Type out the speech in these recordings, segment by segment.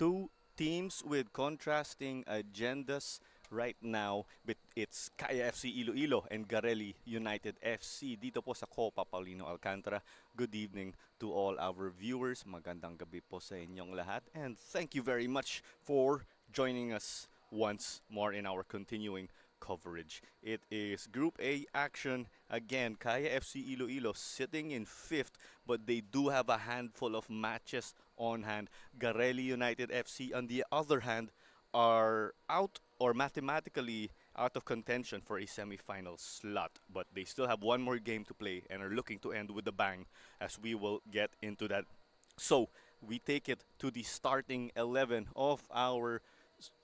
two teams with contrasting agendas right now. But it's Kaya FC-Iloilo and Garelli United FC dito po sa Copa Paulino, Alcantara. Good evening to all our viewers. Magandang gabi po sa inyong lahat. And thank you very much for joining us once more in our continuing coverage. It is Group A action. Again, Kaya FC Iloilo sitting in fifth, but they do have a handful of matches on hand. Garelli United FC, on the other hand, are out or mathematically out of contention for a semi-final slot, but they still have one more game to play and are looking to end with a bang, as we will get into that. So we take it to the starting 11 of our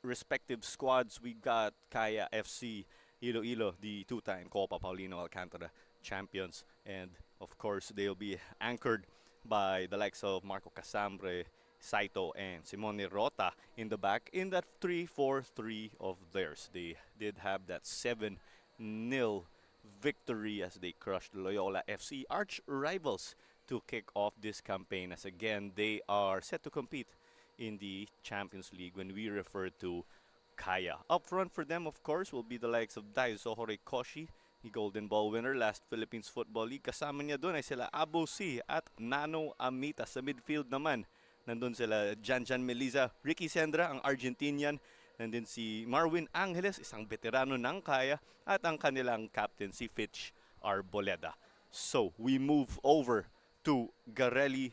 respective squads. We got Kaya FC Iloilo, the two-time Copa Paulino Alcantara champions, and of course they'll be anchored by the likes of Marco Casambre, Saito, and Simone Rota in the back in that 3-4-3 of theirs. They did have that 7-0 victory as they crushed Loyola FC, arch rivals, to kick off this campaign, as again they are set to compete in the Champions League when we refer to Kaya. Up front for them, of course, will be the likes of Daiso Horikoshi, the Golden Ball winner last Philippines Football League. Kasama niya doon ay sila Abu C at Nano Amita. Sa midfield naman, nandun sila Janjan Meliza, Ricky Sendra, ang Argentinian. Nandun si Marwin Angeles, isang veterano ng Kaya, at ang kanilang captain si Fitch Arboleda. So, we move over to Garelli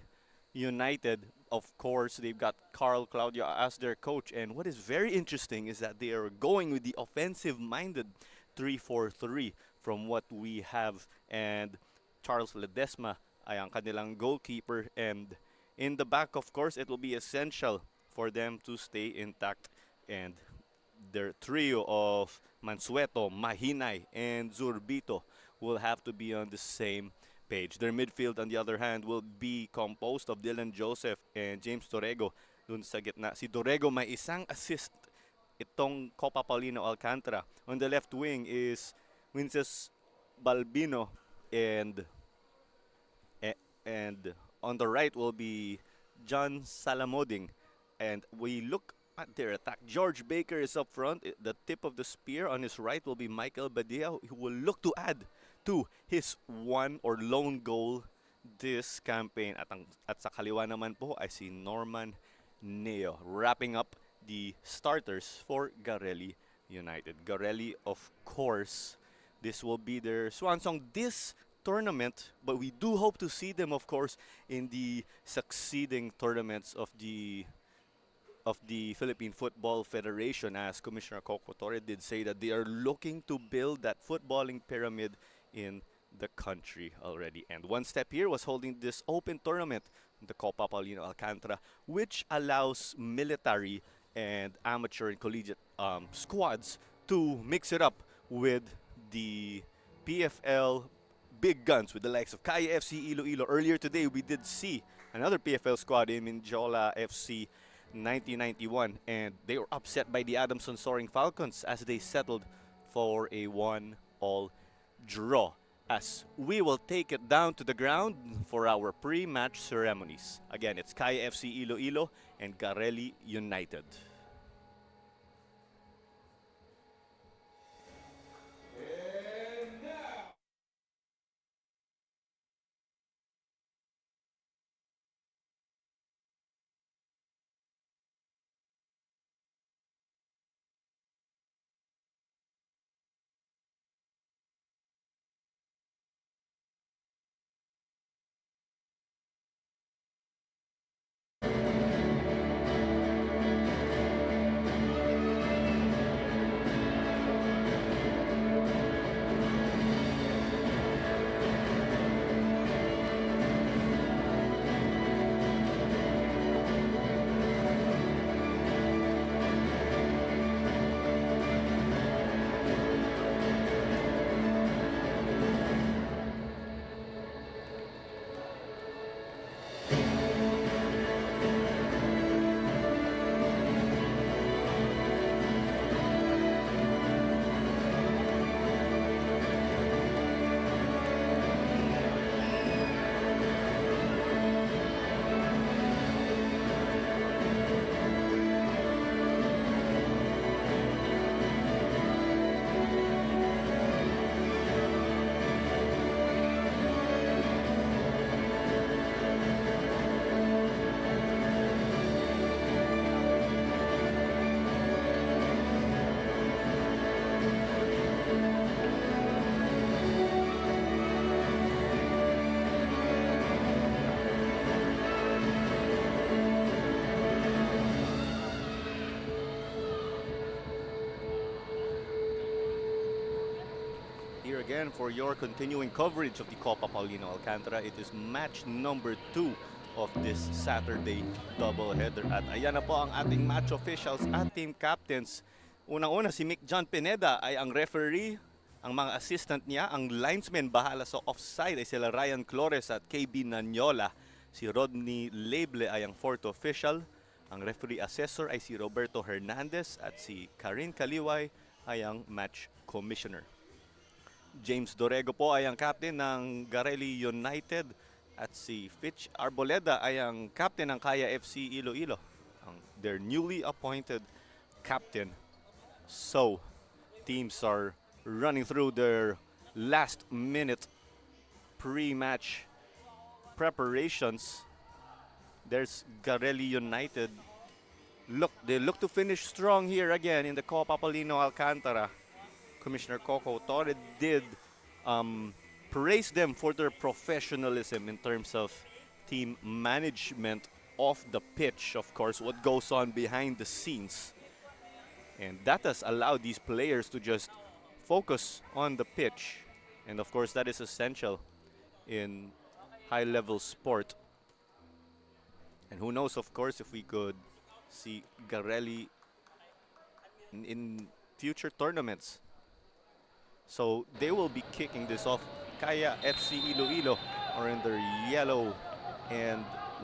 United. Of course, they've got Carl Claudio as their coach, and what is very interesting is that they are going with the offensive-minded 3-4-3 from what we have, and Charles Ledesma ay ang kanilang goalkeeper, and in the back, of course, it will be essential for them to stay intact, and their trio of Mansueto, Mahinay, and Zurbito will have to be on the same page. Their midfield, on the other hand, will be composed of Dylan Joseph and James Torrego. Dun sa gitna, si Torrego may isang assist itong Copa Paulino Alcantara. On the left wing is Winces Balbino, and and on the right will be John Salamoding. And we look at their attack. George Baker is up front. The tip of the spear on his right will be Michael Badia, who will look to add to his one or lone goal this campaign. At sa kaliwa naman po ay si Norman Neo, wrapping up the starters for Garelli United. Garelli, of course, this will be their swan song this tournament, but we do hope to see them, of course, in the succeeding tournaments of the Philippine Football Federation, as Commissioner Coco Torre did say that they are looking to build that footballing pyramid in the country already. And one step here was holding this open tournament, the Copa Paulino Alcantara, which allows military and amateur and collegiate squads to mix it up with the PFL big guns, with the likes of Kaya FC Iloilo. Earlier today, we did see another PFL squad in Minjola FC 1991, and they were upset by the Adamson Soaring Falcons as they settled for a 1-all draw. As we will take it down to the ground for our pre-match ceremonies. Again, it's Kaya FC Iloilo and Garelli United. here again for your continuing coverage of the Copa Paulino Alcantara. It is match number 2 of this Saturday doubleheader. At ayan na po ang ating match officials at team captains. Unang-una si Mick John Pineda ay ang referee. Ang mga assistant niya, ang linesmen bahala sa offside ay sila Ryan Flores at KB Nanyola. Si Rodney Leble ay ang fourth official. Ang referee assessor ay si Roberto Hernandez at si Karin Kaliway ay ang match commissioner. James Dorego po ay ang captain ng Garelli United at si Fitch Arboleda ay ang captain ng Kaya FC-Iloilo, their newly appointed captain. So, teams are running through their last minute pre-match preparations. There's Garelli United. They look to finish strong here again in the Copa Paulino Alcantara. Commissioner Coco Torre did praise them for their professionalism in terms of team management off the pitch, of course, what goes on behind the scenes. And that has allowed these players to just focus on the pitch. And of course, that is essential in high-level sport. And who knows, of course, if we could see Garelli in future tournaments. So they will be kicking this off. Kaya FC-Iloilo are in their yellow and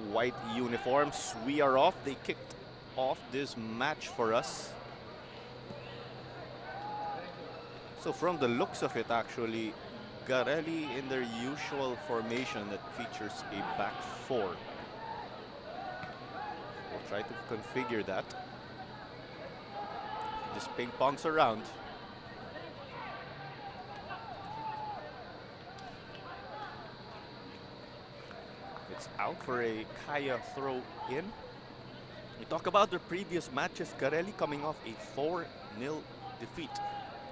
white uniforms. We are off. They kicked off this match for us. So from the looks of it, actually, Garelli in their usual formation that features a back four. We'll try to configure that. Just ping-pongs around. It's out for a Kaya throw in. We talk about their previous matches. Garelli coming off a 4-0 defeat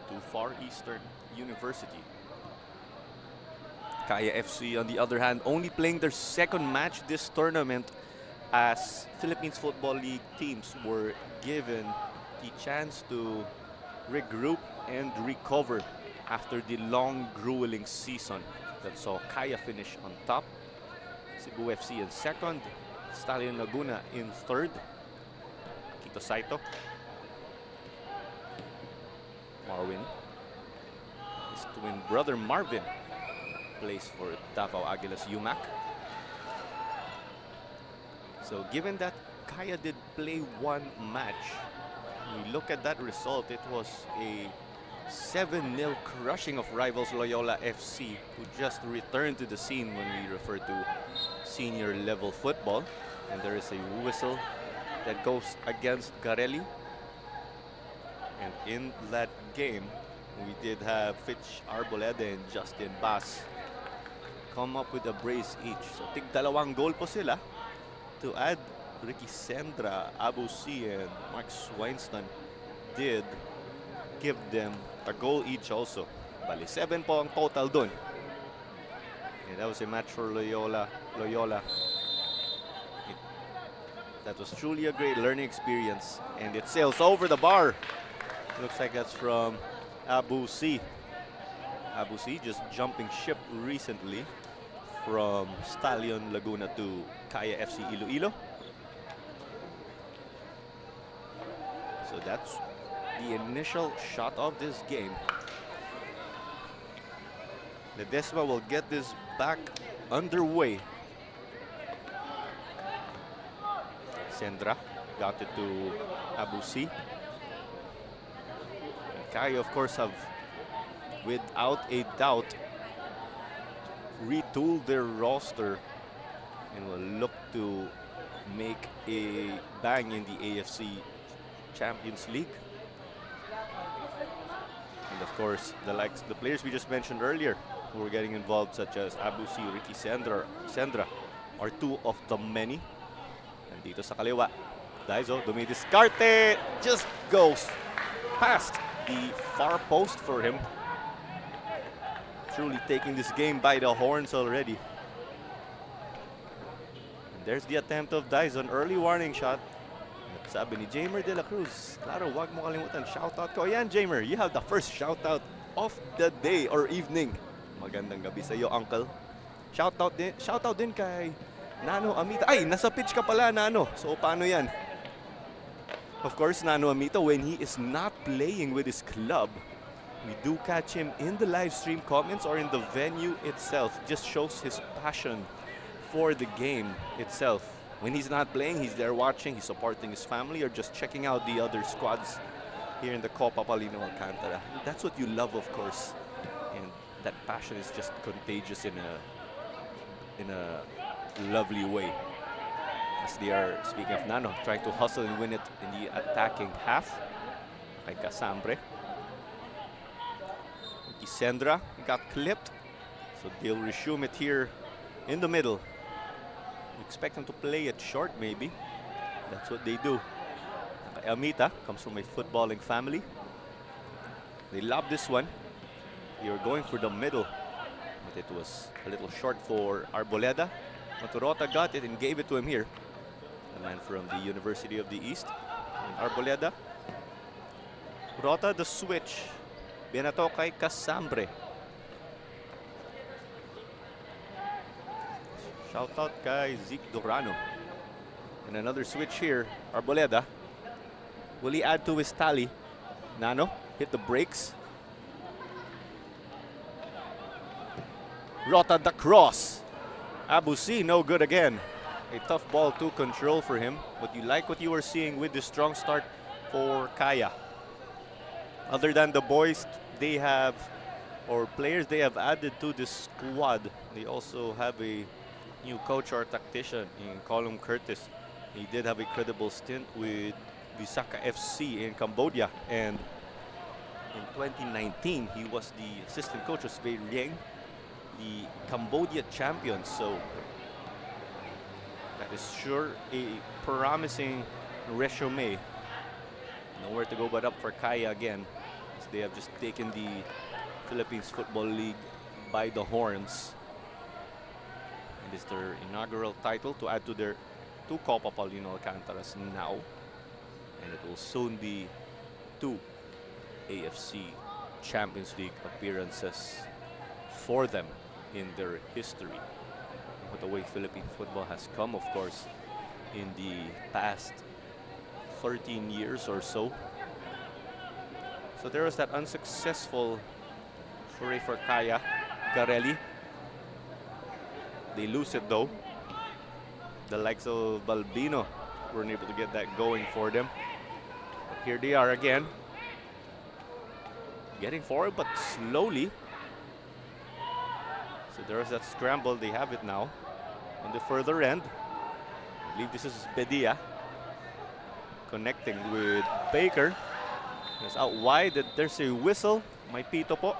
to Far Eastern University. Kaya FC, on the other hand, only playing their second match this tournament as Philippines Football League teams were given the chance to regroup and recover after the long, grueling season that saw Kaya finish on top, Cebu FC in second, Stallion Laguna in third, Quito Saito, Marwin, his twin brother Marvin plays for Davao Aguilas UMAC. So given that Kaya did play one match, we look at that result, it was a 7-0 crushing of rivals Loyola FC, who just returned to the scene when we refer to senior level football. And there is a whistle that goes against Garelli. And in that game, we did have Fitch Arboleda and Justin Bass come up with a brace each. So tig-dalawang goal po sila to add Ricky Sendra, Abu C, and Mark Swinston did give them a goal each also. Bali, 7 po ang total dun. And that was a match for Loyola. That was truly a great learning experience. And it sails over the bar. Looks like that's from Abu C. Abu C just jumping ship recently from Stallion Laguna to Kaya FC-Iloilo. So that's the initial shot of this game. Ledesma will get this back underway. Sendra got it to Abu C. Kaya, of course, have, without a doubt, retooled their roster and will look to make a bang in the AFC Champions League. And of course, the players we just mentioned earlier who were getting involved, such as Abu C, Ricky Sendra, are two of the many. And dito sa kaliwa, Daizo dumidiskarte, just goes past the far post for him. Truly taking this game by the horns already. And there's the attempt of Dyson, early warning shot. At sabi ni Jamer De La Cruz, klaro, wag mo kalimutan, shoutout ko. Ayan, Jamer, you have the first shoutout of the day or evening. Magandang gabi sa iyo, Uncle. Shoutout din kay Nano Amita. Ay, nasa pitch ka pala, Nano. So, paano yan? Of course, Nano Amita, when he is not playing with his club, we do catch him in the live stream comments or in the venue itself. Just shows his passion for the game itself. When he's not playing, he's there watching, he's supporting his family, or just checking out the other squads here in the Copa Paulino Alcantara. That's what you love, of course. And that passion is just contagious in a lovely way. As they are, speaking of Nano, trying to hustle and win it in the attacking half. Kay Casambre. Sendra got clipped, so they'll resume it here in the middle. Expect them to play it short, maybe. That's what they do. Amita comes from a footballing family. They lob this one. They were going for the middle, but it was a little short for Arboleda. Maturota got it and gave it to him here. The man from the University of the East. And Arboleda. Rota the switch. Binato kay Casambre. Shout out kay Zeke Dorano. And another switch here. Arboleda. Will he add to his tally? Nano hit the brakes. Rota the cross. Abusi no good again. A tough ball to control for him. But you like what you were seeing with the strong start for Kaya. Other than the boys they have, or players they have added to this squad, they also have a new coach or tactician in Colum Curtis. He did have a credible stint with Visaka FC in Cambodia, and in 2019 he was the assistant coach of Svay Rieng, the Cambodia champions. So that is sure a promising resume. Nowhere to go but up for Kaya again. They have just taken the Philippines Football League by the horns. It is their inaugural title to add to their two Copa Paulino Alcantaras now. And it will soon be 2 AFC Champions League appearances for them in their history. But the way Philippine football has come, of course, in the past 13 years or so. So there was that unsuccessful foray for Kaya. Garelli. They lose it though. The likes of Balbino weren't able to get that going for them. But here they are again. Getting forward but slowly. So there's that scramble. They have it now. On the further end. I believe this is Bedia. Connecting with Baker. It's out wide. There's a whistle. May pito po.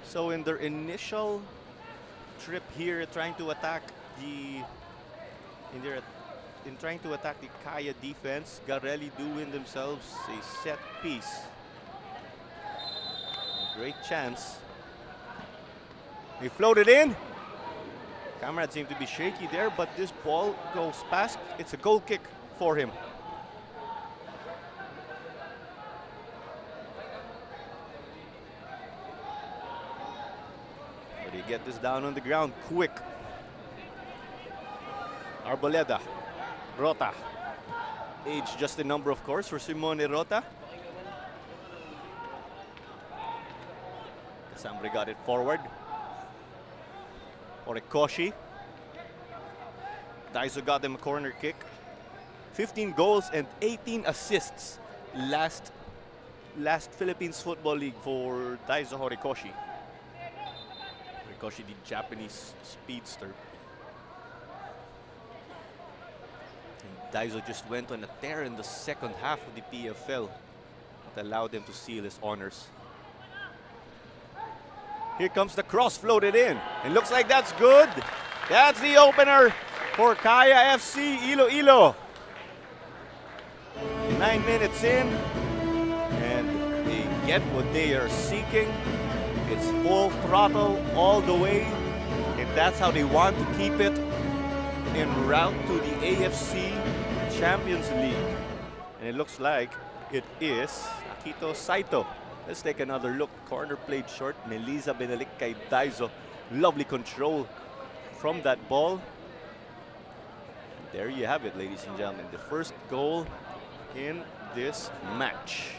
So in their initial trip here, trying to attack the Kaya defense, Garelli do win themselves a set piece. A great chance. They floated in. Camera seemed to be shaky there, but this ball goes past. It's a goal kick for him. But he get this down on the ground quick. Arboleda. Rota. Age just a number, of course, for Simone Rota. Casambre got it forward. Horikoshi. Daiso got them a corner kick. 15 goals and 18 assists last Philippines Football League for Daiso Horikoshi. Horikoshi, the Japanese speedster. Daiso just went on a tear in the second half of the PFL that allowed them to seal his honors. Here comes the cross, floated in, and looks like that's good. That's the opener for Kaya FC-Iloilo. 9 minutes in, and a get what they are seeking. It's full throttle all the way, and that's how they want to keep it en route to the AFC Champions League. And it looks like it is Akito Saito. Let's take another look. Corner played short. Melissa binalik kay Daizo. Lovely control from that ball. There you have it, ladies and gentlemen. The first goal in this match.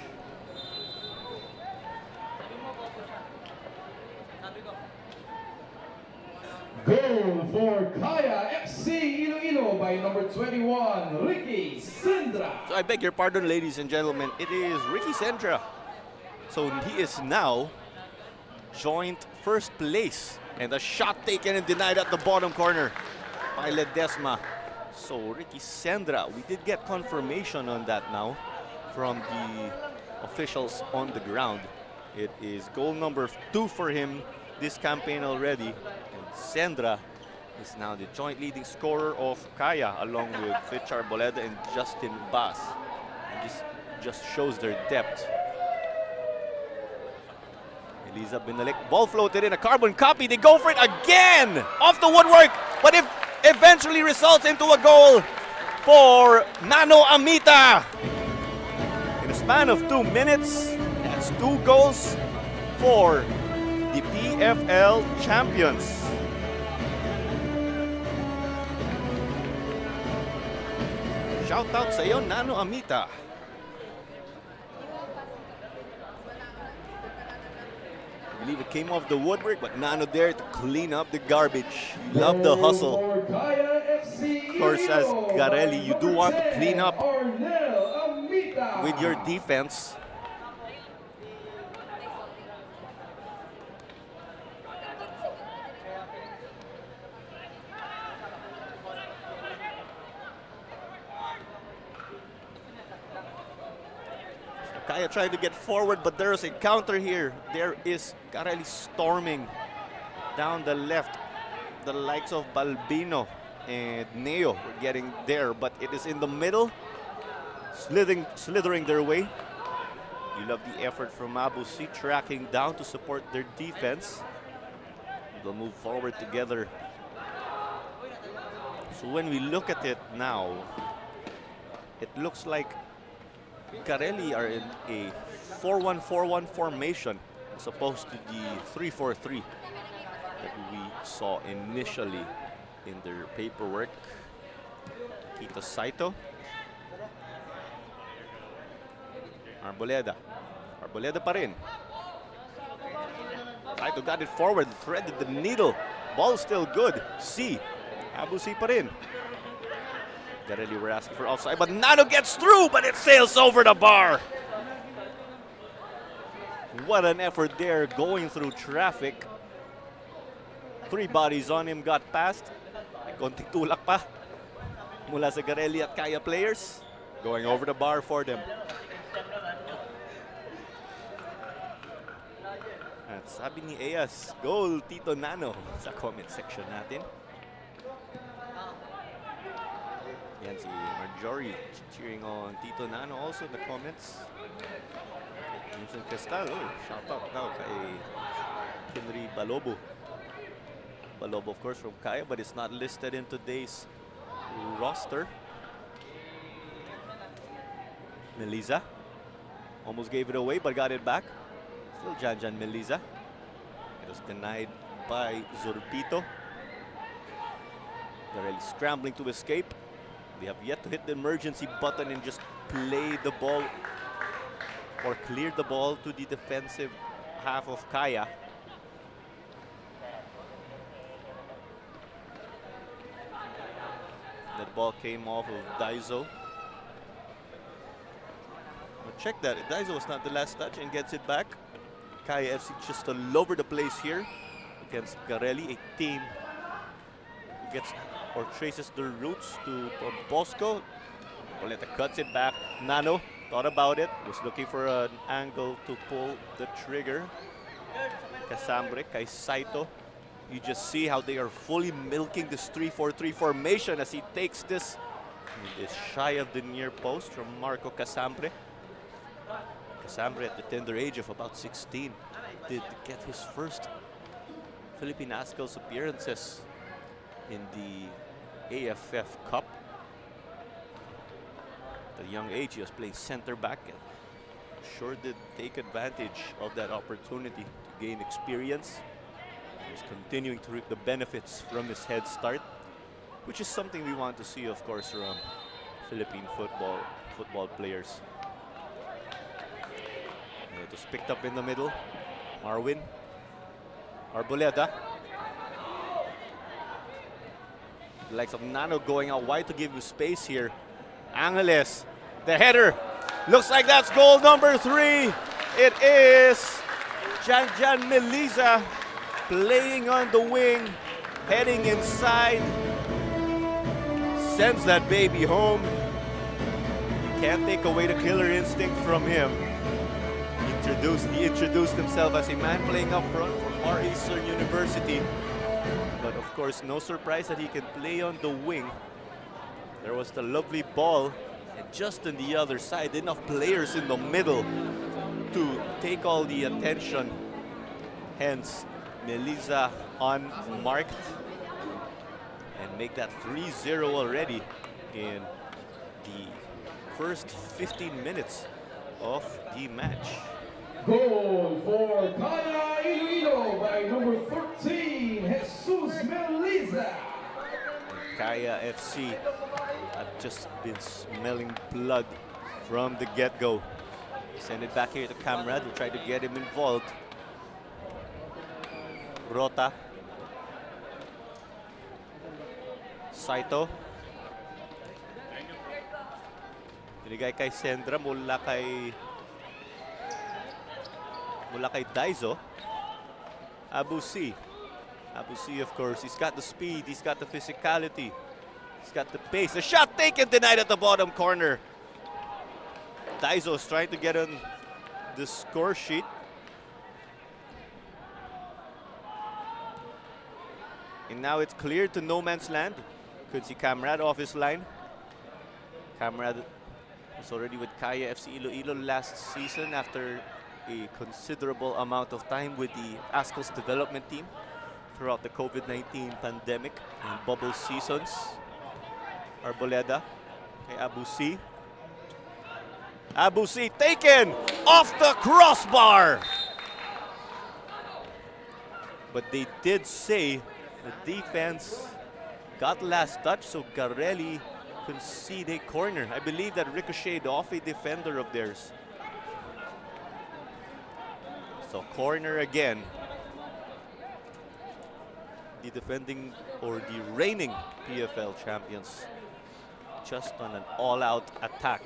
Goal for Kaya FC-Iloilo by number 21, Ricky Sendra. So I beg your pardon, ladies and gentlemen. It is Ricky Sendra. So he is now joint first place. And a shot taken and denied at the bottom corner by Ledesma. So Ricky Sendra, we did get confirmation on that now from the officials on the ground. It is goal number 2 for him this campaign already. And Sendra is now the joint leading scorer of Kaya along with Fitch Arboleda and Justin Bass. And this just shows their depth. Eliza Binalik, ball floated in, a carbon copy. They go for it again off the woodwork, but it eventually results into a goal for Nano Amita. In a span of 2 minutes, that's 2 goals for the PFL champions. Shout out sa iyo, Nano Amita. I believe it came off the woodwork, but Nano there to clean up the garbage. Love the hustle. Of course, as Garelli, you do want to clean up with your defense. Kaya trying to get forward, but there is a counter here. There is Garelli storming down the left. The likes of Balbino and Neo were getting there, but it is in the middle, slithering their way. You love the effort from Abusi, tracking down to support their defense. They'll move forward together. So when we look at it now, it looks like Garelli are in a 4-1-4-1 formation as opposed to the 3-4-3 that we saw initially in their paperwork. Akito Saito. Arboleda. Arboleda pa rin. Saito got it forward, threaded the needle. Ball still good. C. Abusi pa rin. Garelli were asking for offside, but Nano gets through, but it sails over the bar. What an effort there, going through traffic. 3 bodies on him, got past. May konting tulak pa mula sa Garelli at Kaya players. Going over the bar for them. At sabi ni Eyas, goal Tito Nano sa comment section natin. Yan si Marjorie cheering on Tito Nano also in the comments. Vincent Cristal, shout out now kay Henry Balobo. Balobo, of course, from Kaya, but it's not listed in today's roster. Melissa almost gave it away, but got it back. Still Janjan Melissa. It was denied by Zorpito. Garelli scrambling to escape. They have yet to hit the emergency button and just play the ball or clear the ball to the defensive half of Kaya. That ball came off of Daizo. But check that, Daizo was not the last touch and gets it back. Kaya FC just all over the place here against Garelli, a team who gets or traces their roots to Bosco. Boleta cuts it back. Nano thought about it, was looking for an angle to pull the trigger. Casambre, kay Saito. You just see how they are fully milking this 3-4-3 formation as he takes this. It is shy of the near post from Marco Casambre. Casambre at the tender age of about 16 did get his first Philippine Ascals appearances in the AFF Cup. At a young age, he was playing center back and sure did take advantage of that opportunity to gain experience. He's continuing to reap the benefits from his head start, which is something we want to see, of course, from Philippine football players. And it was picked up in the middle. Marwin. Arboleda. The likes of Nano going out wide to give him space here. Angeles. The header. Looks like that's goal number 3. It is Jan Meliza playing on the wing, heading inside. Sends that baby home. Can't take away the killer instinct from him. He introduced himself as a man playing up front for Far Eastern University. But of course, no surprise that he can play on the wing. There was the lovely ball, and just on the other side, enough players in the middle to take all the attention. Hence, Meliza unmarked and make that 3-0 already in the first 15 minutes of the match. Goal for Kaya Iloilo by number 13, Jesus Meliza. Kaya FC have just been smelling blood from the get-go. Send it back here to Camrad. We'll try to get him involved. Rota. Saito. Binigay kay Sendra mula kay Daizo. Abusi. Abusi, of course, he's got the speed, he's got the physicality, he's got the pace. A shot taken, denied at the bottom corner. Daizo's trying to get on the score sheet. And now it's cleared to no man's land. Could see Camrad off his line. Camrad was already with Kaya FC-Iloilo last season after a considerable amount of time with the Ascals development team throughout the COVID-19 pandemic and bubble seasons. Arboleda kay Abusi. Abusi taken off the crossbar. But they did say the defense got last touch, so Garelli conceded a corner. I believe that ricocheted off a defender of theirs. So corner again. The defending or the reigning PFL champions just on an all-out attack.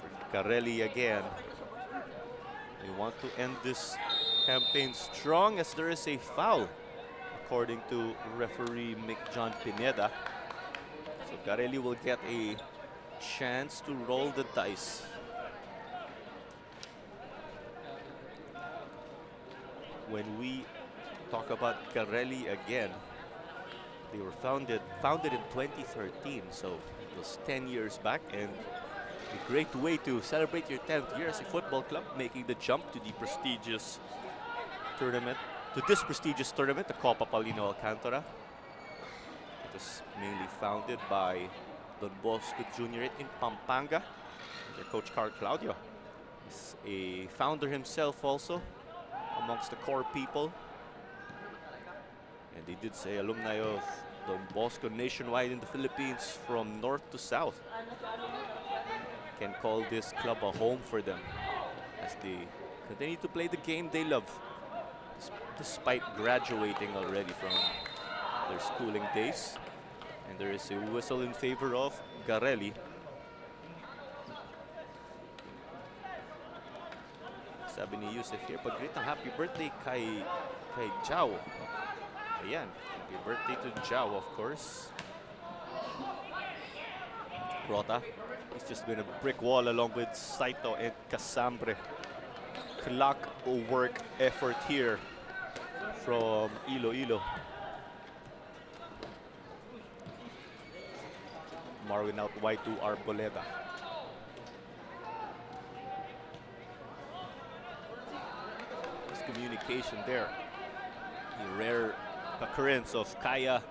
For Garelli again. They want to end this campaign strong as there is a foul, according to referee Mick John Pineda. So Garelli will get a chance to roll the dice. When we talk about Garelli again, they were founded in 2013, so it was 10 years back, and a great way to celebrate your 10th year as a football club, making the jump to the prestigious tournament, the Copa Paulino Alcantara. It was mainly founded by Don Bosco Jr. in Pampanga. Their coach Carl Claudio is a founder himself also amongst the core people. And they did say alumni of Don Bosco nationwide in the Philippines from north to south can call this club a home for them as they continue to play the game they love despite graduating already from their schooling days. And there is a whistle in favor of Garelli. Sabi ni Yusef here, pag-greet ng happy birthday kay Jao. Ayan, happy birthday to Jao, of course. Rota, he's just been a brick wall along with Saito and Casambre. Clock work effort here from Iloilo. Marwin out wide to Arboleda. miscommunication there. A rare occurrence of Kaya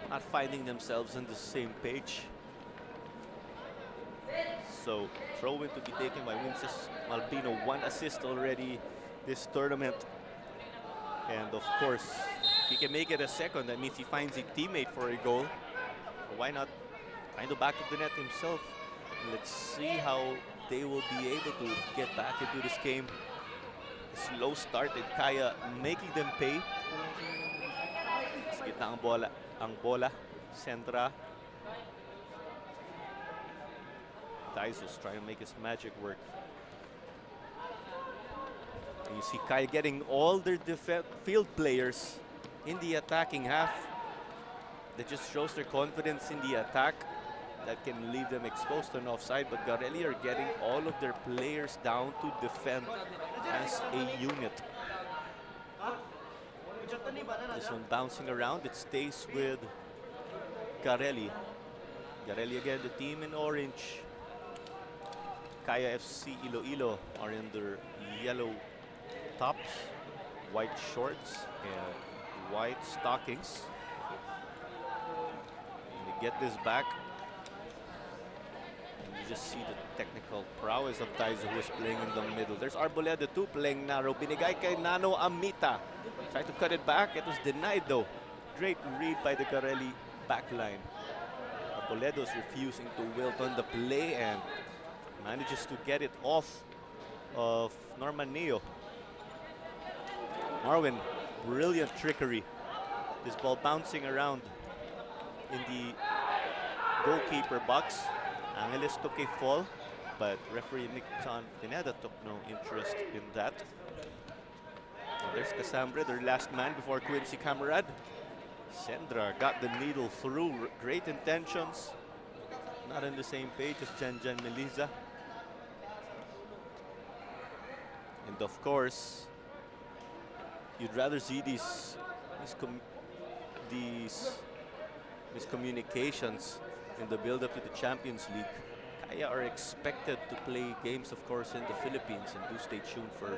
not finding themselves on the same page. So throw-in to be taken by Winces Malpino. 1 assist already this tournament. And of course, if he can make it a second, that means he finds a teammate for a goal. Why not find the back of the net himself? Let's see how they will be able to get back into this game. Slow started, Kaya making them pay. Sa gitna ang bola. Centra. Daisos trying to make his magic work. And you see Kaya getting all their field players in the attacking half. That just shows their confidence in the attack. That can leave them exposed on offside. But Garelli are getting all of their players down to defend as a unit. This one bouncing around. It stays with Garelli. Garelli again, the team in orange. Kaya FC-Iloilo are in their yellow tops, white shorts, and white stockings. And they get this back. And you just see the technical prowess of Taizo, who is playing in the middle. There's Arboleda too, playing narrow. Binigay kay Nano Amita. Tried to cut it back. It was denied though. Great read by the Garelli backline. Arboledo's refusing to wilt on the play and manages to get it off of Norman Neo. Marwin, brilliant trickery. This ball bouncing around in the goalkeeper box. Angeles took a fall, but referee Nixon Pineda took no interest in that. And there's Casambre, their last man before Quincy Camarad. Sendra got the needle through. Great intentions. Not on the same page as Janjan Meliza. And of course, you'd rather see these miscommunications in the build-up to the Champions League. Kaya are expected to play games, of course, in the Philippines, and do stay tuned for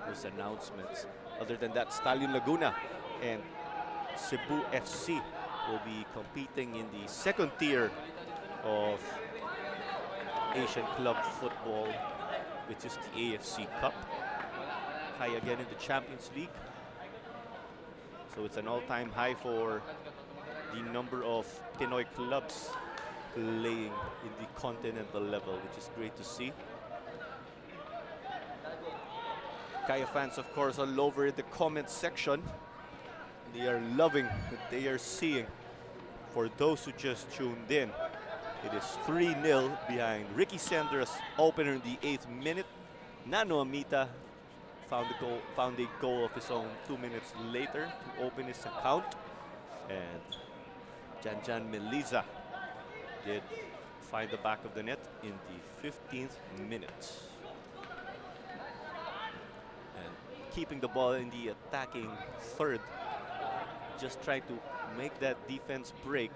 those announcements. Other than that, Stallion Laguna and Cebu FC will be competing in the second tier of Asian club football, which is the AFC Cup. Kaya again in the Champions League. So it's an all-time high for the number of Pinoy clubs playing in the continental level, which is great to see. Kaya fans, of course, all over the comment section. They are loving what they are seeing. For those who just tuned in, it is 3-0 behind Ricky Sendra's opener in the 8th minute. Nano Amita found a goal of his own 2 minutes later to open his account. And Janjan Meliza did find the back of the net in the 15th minute. And keeping the ball in the attacking third, just trying to make that defense break.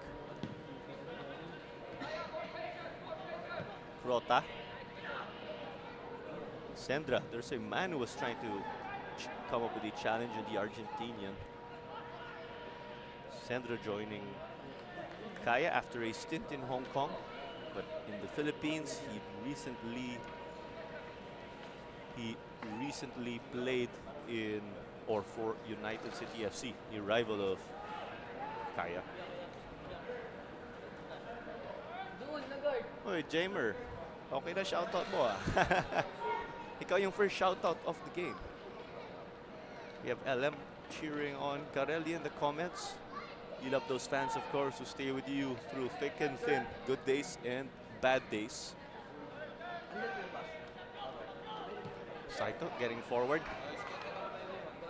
Rota. Sendra, there's a man who was trying to come up with a challenge in the Argentinian. Sendra joining Kaya after a stint in Hong Kong, but in the Philippines he recently played in or for United City FC, a rival of Kaya. Oy, Jamer, okay na shoutout mo ah. Ikaw yung first shoutout of the game. We have LM cheering on Garelli in the comments. You love those fans, of course, who stay with you through thick and thin, good days and bad days. Saito getting forward.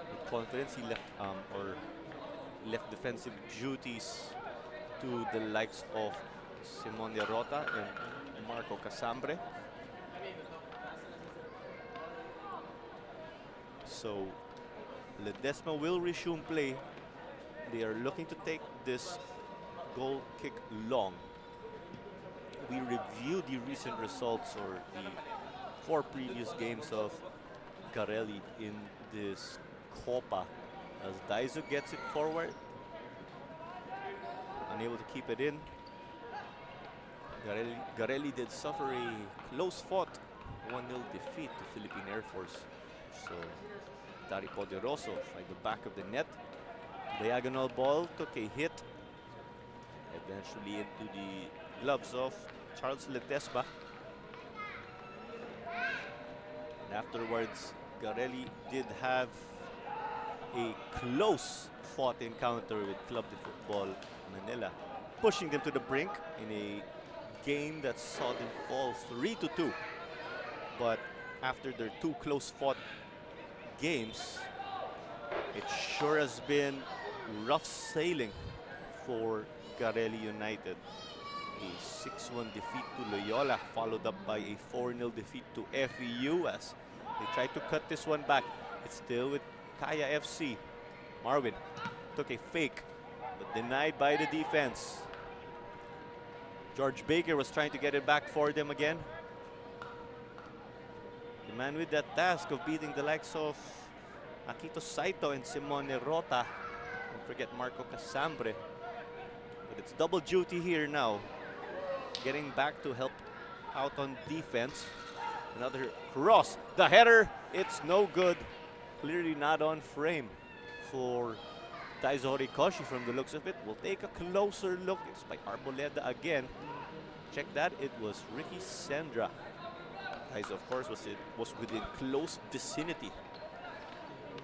With confidence, he left defensive duties to the likes of Simon De Rota and Marco Casambre. So Ledesma will resume play. They are looking to take this goal kick long. We reviewed the recent results or the 4 previous games of Garelli in this Copa as Daiso gets it forward. Unable to keep it in. Garelli did suffer a close-fought 1-0 defeat to Philippine Air Force. So Dari Poderoso at the back of the net. Diagonal ball took a hit. Eventually into the gloves of Charles Ledesma. And afterwards, Garelli did have a close-fought encounter with Club de Football Manila, pushing them to the brink in a game that saw them fall 3-2. But after their two close-fought games, it sure has been rough sailing for Garelli United. A 6-1 defeat to Loyola, followed up by a 4-0 defeat to FEU as they tried to cut this one back. It's still with Kaya FC. Marvin took a fake, but denied by the defense. George Baker was trying to get it back for them again. The man with that task of beating the likes of Akito Saito and Simone Rota. Don't forget Marco Casambre. But it's double duty here now. Getting back to help out on defense. Another cross. The header, it's no good. Clearly not on frame for Daiso Horikoshi from the looks of it. We'll take a closer look. It's by Arboleda again. Check that, it was Ricky Sendra. Daiso, of course, was within close vicinity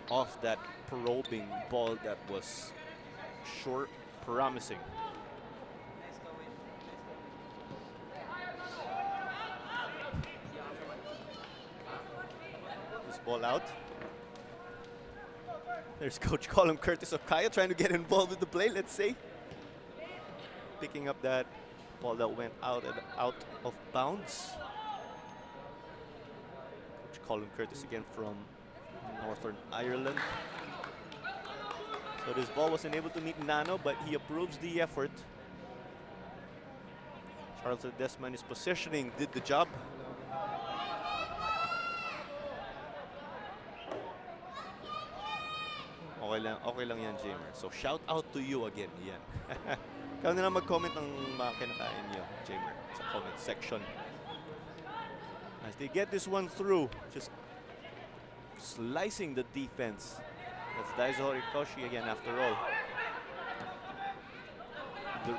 of that probing ball that was sure promising. This ball out. There's Coach Colin Curtis of Kaya trying to get involved with the play, let's say. Picking up that ball that went out of bounds. Coach Colin Curtis again from Northern Ireland. So this ball wasn't able to meet Nano, but he approves the effort. Charles Ledesma, his positioning did the job. Okay lang yan, Jamer. So shout out to you again, Ian. Ikaw na lang mag-comment ng mga kinakain niyo, Jamer, sa comment section. As they get this one through, just slicing the defense. That's Daiso Horikoshi again after all. The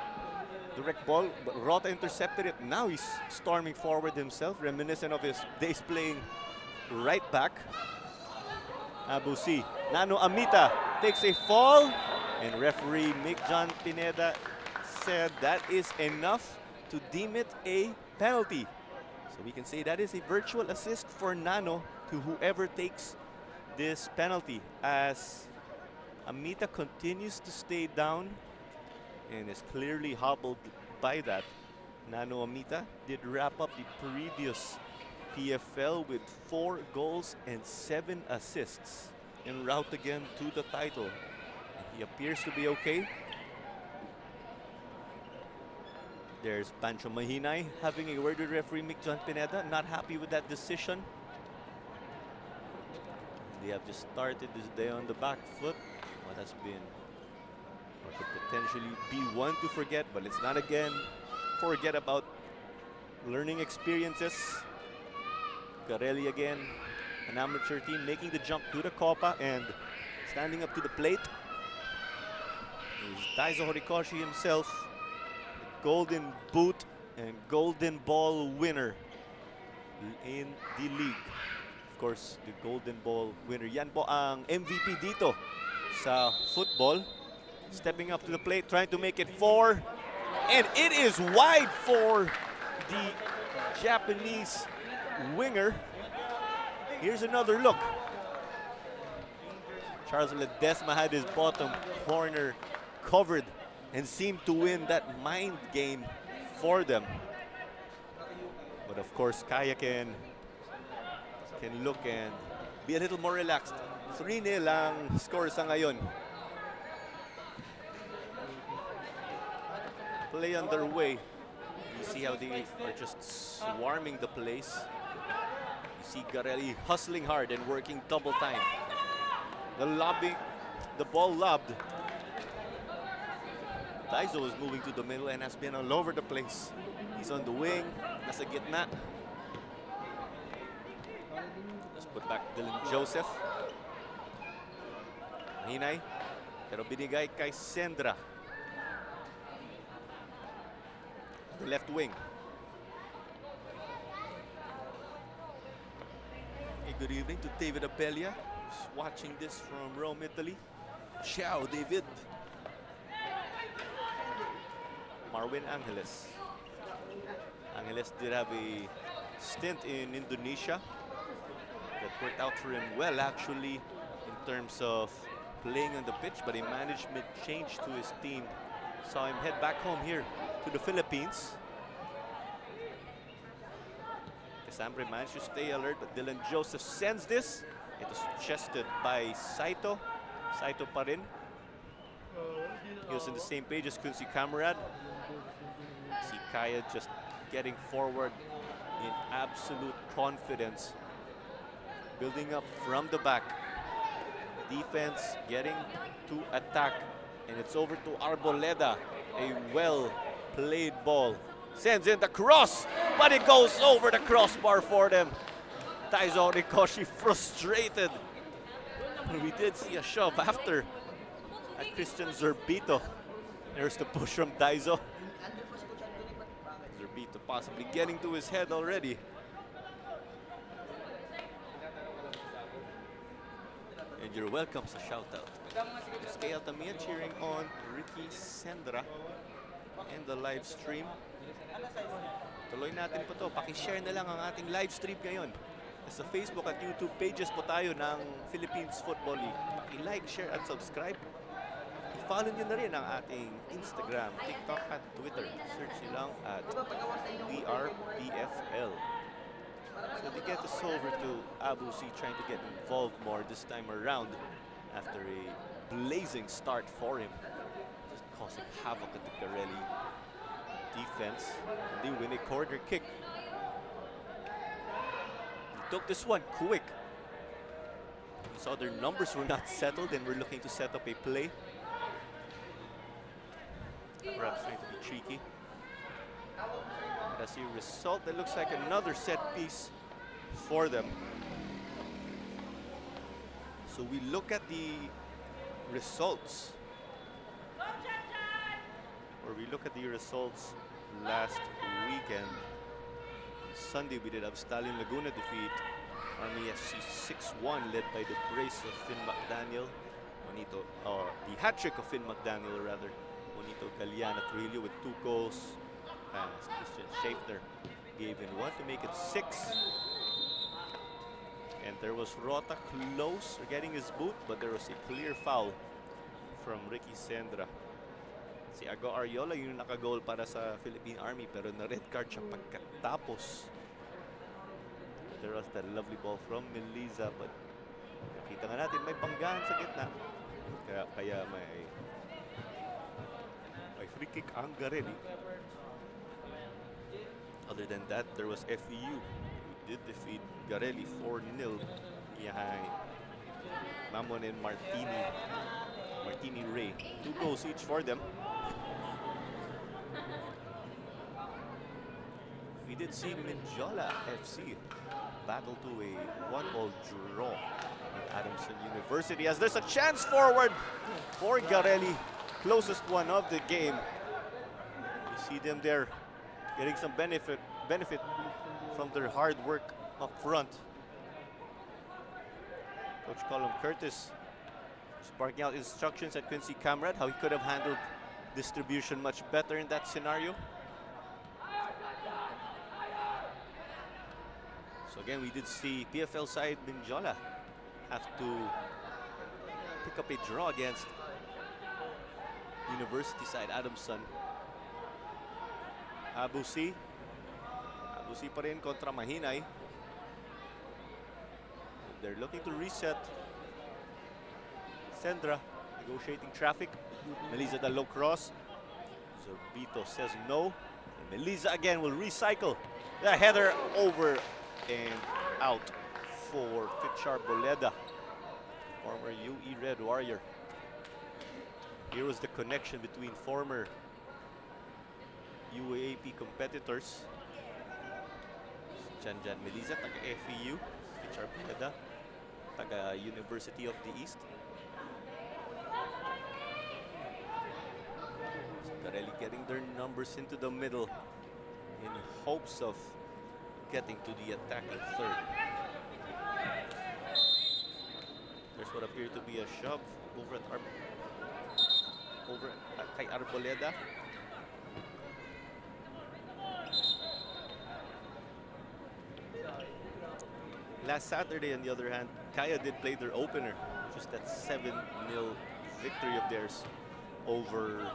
direct ball, but Rota intercepted it. Now he's storming forward himself, reminiscent of his days playing right back. Abusi. Nano Amita takes a fall, and referee Mick John Pineda said that is enough to deem it a penalty. So we can say that is a virtual assist for Nano to whoever takes this penalty, as Amita continues to stay down and is clearly hobbled by that. Nano Amita did wrap up the previous PFL with 4 goals and 7 assists en route again to the title. And he appears to be okay. There's Pancho Mahinay having a word with referee Mick John Pineda, not happy with that decision. They have just started this day on the back foot. What has been, or could potentially be one to forget, but let's not again forget about learning experiences. Garelli again, an amateur team making the jump to the Copa and standing up to the plate is Daiso Horikoshi himself, the Golden Boot and Golden Ball winner in the league. Of course, the Golden Ball winner. Yan po ang MVP dito sa football. Stepping up to the plate, trying to make it 4. And it is wide for the Japanese winger. Here's another look. Charles Ledesma had his bottom corner covered and seemed to win that mind game for them. But of course, Kaya can look and be a little more relaxed. 3-0 ang score sa ngayon. Play underway. You see how they are just swarming the place. You see Garelli hustling hard and working double time. The ball lobbed. Daizo is moving to the middle and has been all over the place. He's on the wing, nasa gitna. Let's put back Dylan Joseph. Mahinay, pero binigay kay Sendra. The left wing. Hey, good evening to David Abelia, who's watching this from Rome, Italy. Ciao, David. Marwin Angeles. Angeles did have a stint in Indonesia that worked out for him well, actually, in terms of playing on the pitch, but a management change to his team saw him head back home here to the Philippines. Casambre managed to stay alert, but Dylan Joseph sends this. It was chested by Saito. Saito pa rin. He was on the same page as Quincy Camarad. See Kaya just getting forward in absolute confidence. Building up from the back. Defense getting to attack. And it's over to Arboleda. A well-played ball. Sends in the cross, but it goes over the crossbar for them. Taizo Rikoshi frustrated. We did see a shove after at Christian Zerbito. There's the push from Daizo. Zerbito possibly getting to his head already. And you're welcome sa shoutout. Stay Altamia cheering on Ricky Sendra in the live stream. Tuloy natin po to. Paki-share na lang ang ating live stream ngayon. Sa Facebook at YouTube pages po tayo ng Philippines Football League. Paki-like, share at subscribe. I-follow nyo na rin ang ating Instagram, TikTok at Twitter. Search nyo lang at VRPFL. So they get us over to Abu C trying to get involved more this time around after a blazing start for him. Just causing havoc at the Garelli defense. And they win a corner kick. Took this one quick. We saw their numbers were not settled and we're looking to set up a play. Perhaps trying to be cheeky. And as a result, it looks like another set piece for them. So we look at the results. Or we look at the results last weekend. Sunday, we did have Stallion Laguna defeat Army FC 6-1, led by the brace of Finn McDaniel. The hat-trick of Finn McDaniel, rather. Monito Galiana Trillo with 2 goals. As Christian Schaefer gave in 1 to make it 6. And there was Rota close to getting his boot, but there was a clear foul from Ricky Sendra. Si Ago Ariola yung naka-goal para sa Philippine Army, pero na-red card siya pagkatapos. There was that lovely ball from Melisa, but nakita nga natin may panggahan sa gitna. Kaya may free kick ang Garelli. Other than that, there was FEU who did defeat Garelli 4-0. Yahay Mamon and Martini Ray. 2 goals each for them. We did see Minjola FC battle to a 1-1 draw with Adamson University as there's a chance forward for Garelli. Closest one of the game. You see them there getting some benefit from their hard work up front. Coach Colum Curtis sparking out instructions at Quincy Camarad how he could have handled distribution much better in that scenario. So again, we did see PFL side Minjola have to pick up a draw against University side Adamson. Abu C pa rin kontra Mahinay. They're looking to reset. Sendra negotiating traffic. Melisa the low cross. Zerbito says no. And Melisa again will recycle. The header over and out for Fitchar Boleda, former UE Red Warrior. Here was the connection between former UAAP competitors. Jan Meliza, taga FEU. Fitchar Boleda, taga University of the East. Garelli getting their numbers into the middle in hopes of getting to the attacking third. There's what appeared to be a shove over at kay Arboleda. Last Saturday, on the other hand, Kaya did play their opener. Just that 7-0 victory of theirs over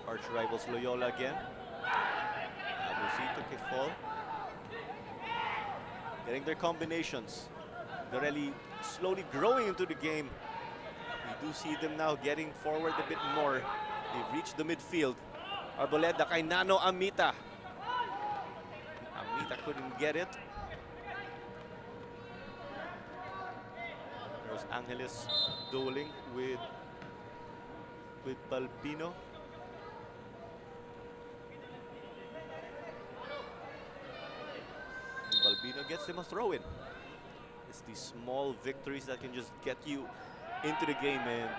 arch rivals Loyola again. Abusito Kefol. Getting their combinations. Garelli slowly growing into the game. We do see them now getting forward a bit more. They've reached the midfield. Arboleda kay Nano Amita. Amita couldn't get it. There's Angeles dueling with Balbino. Balbino gets him a throw-in. It's these small victories that can just get you into the game and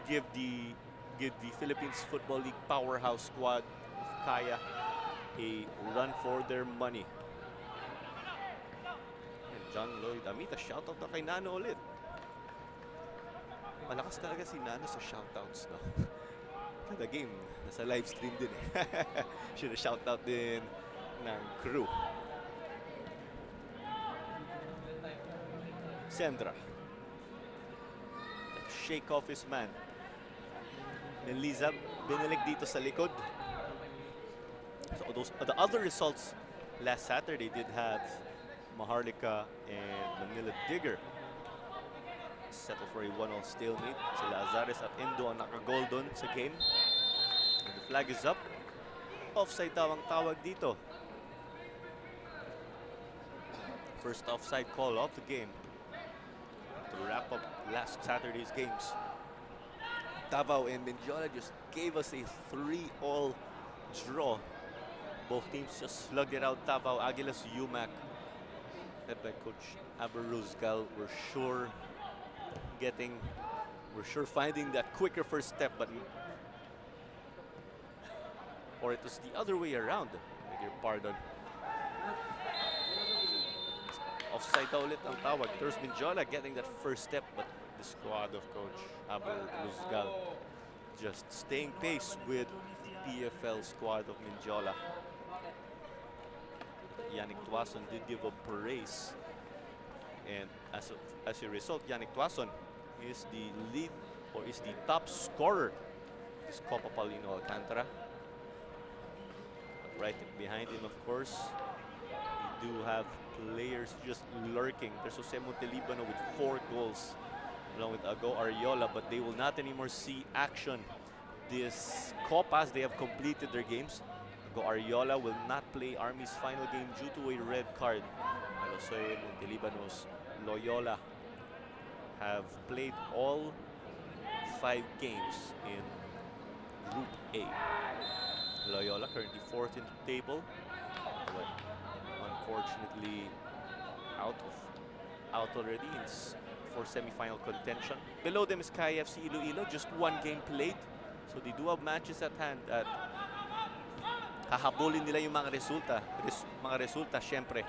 give the Philippines Football League powerhouse squad of Kaya a run for their money. And John Lloyd Amita, shoutout na kay Nano ulit. Malakas talaga si Nano sa shoutouts, no? The game, nasa live stream din eh. Should have shoutout din ng crew. Sendra. Shake off his man. Meliza binilig dito sa likod. So those the other results last Saturday did have Maharlika and Manila Digger settle for a 1-1 stalemate. Sila Azares at Indo ang nakagol doon sa game. And the flag is up. Offside daw ang tawag dito. First offside call of the game to wrap up last Saturday's games. Davao and Mindiola just gave us a 3-3 draw. Both teams just slugged it out. Davao, Aguilas, UMAC, led by Coach Aberuzgal, were sure finding that quicker first step, but or it was the other way around. Beg your pardon. Offside daw ulit ang tawag. There's Mindiola getting that first step, but the squad of Coach Aberuzgal just staying pace with the PFL squad of Mindiola. Yannick Tuason did give a brace, and as a result, Yannick Tuason is the lead or is the top scorer this Copa Paulino Alcantara. But right behind him, of course, we do have players just lurking. There's Jose Montelibano with 4 goals, along with Ago Ariola, but they will not anymore see action this Copa as they have completed their games. Ago Ariola will not play Army's final game due to a red card. Jose Montelibano's Loyola have played all 5 games in Group A. Loyola currently 4th in the table, but unfortunately out already for semi-final contention. Below them is Kaya FC-Iloilo, just 1 game played, so they do have matches at hand at hahabulin nila yung mga resulta syempre.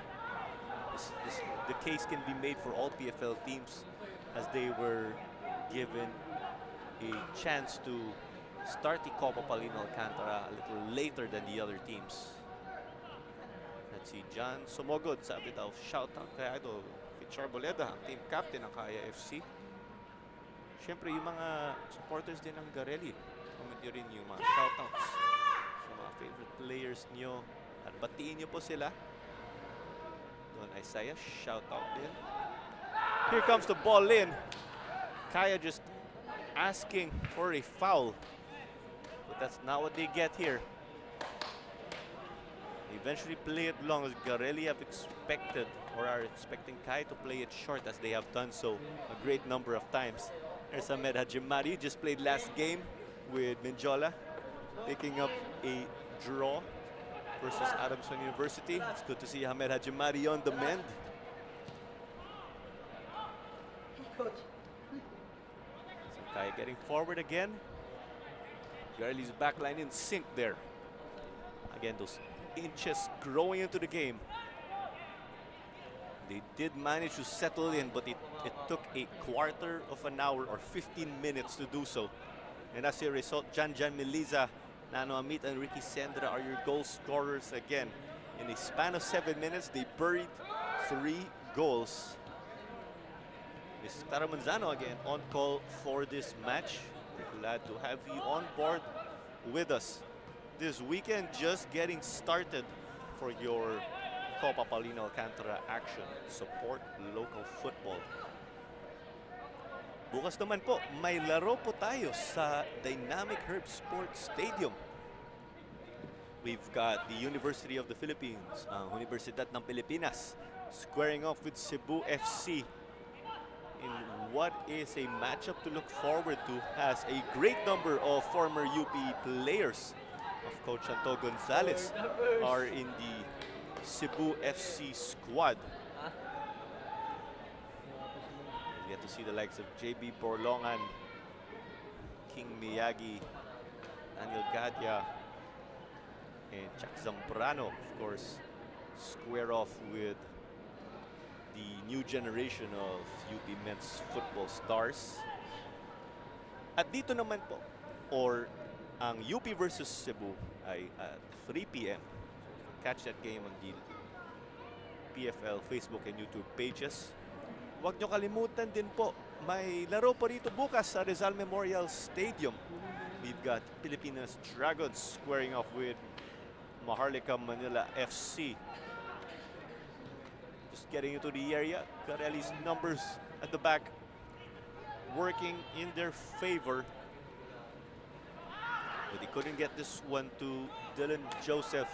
The case can be made for all PFL teams as they were given a chance to start the Copa Paulino Alcantara a little later than the other teams. Let's see, John Sumogod, sabi daw, shout out kay Idol Fitchar Boleda, ang team captain ng Kaya FC. Siyempre, yung mga supporters din ng Garelli, comment nyo rin yung mga shoutouts sa mga favorite players nyo at batiin nyo po sila. Don Isaiah, shout out din. Here comes the ball in. Kaya just asking for a foul, but that's not what they get here. A eventually play it long, as Garelli have expected or are expecting Kai to play it short, as they have done so a great number of times. There's Ahmed Hajimari, just played last game with Menjola, picking up a draw versus Adamson University. It's good to see Ahmed Hajimari on the mend. So Kai getting forward again. Garelli's backline in sync there. Again, those inches growing into the game. They did manage to settle in, but it took a quarter of an hour or 15 minutes to do so. And as a result, Jan Meliza, Nano Amit, and Ricky Sendra are your goal scorers again. In a span of 7 minutes, they buried 3 goals. Mrs. Clara Manzano again on call for this match. We're glad to have you on board with us this weekend, just getting started for your Copa Paulino Alcantara action. Support local football. Bukas naman po, may laro po tayo sa Dynamic Herb Sports Stadium. We've got the University of the Philippines, Universidad ng Pilipinas, squaring off with Cebu FC in what is a matchup to look forward to, as a great number of former UP players of Coach Anto Gonzalez are in the Cebu FC squad. We get to see the likes of JB Borlongan, King Miyagi, Daniel Gadya, and Jack Zambrano, of course, square off with the new generation of UP men's football stars. At dito naman po, or ang UP versus Cebu ay at 3 p.m. Catch that game on the PFL Facebook and YouTube pages. Huwag nyo kalimutan din po, may laro po rito bukas sa Rizal Memorial Stadium. We've got Pilipinas Dragons squaring off with Maharlika Manila FC. Just getting into the area, Garelli's numbers at the back working in their favor. But he couldn't get this one to Dylan Joseph.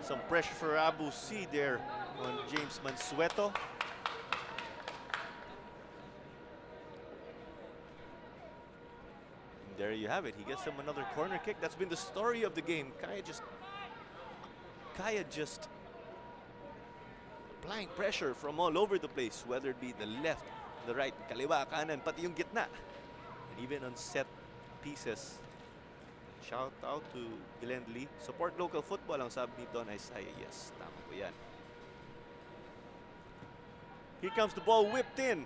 Some pressure for Abu C there on James Mansueto. And there you have it. He gets him another corner kick. That's been the story of the game. Kaya just applying pressure from all over the place, whether it be the left, the right, kaliwa, kanan, pati yung gitna. And even on set pieces. Shout out to Glenn Lee. Support local football ang sabi ni Don Isaiah. Yes, tama po yan. Here comes the ball whipped in.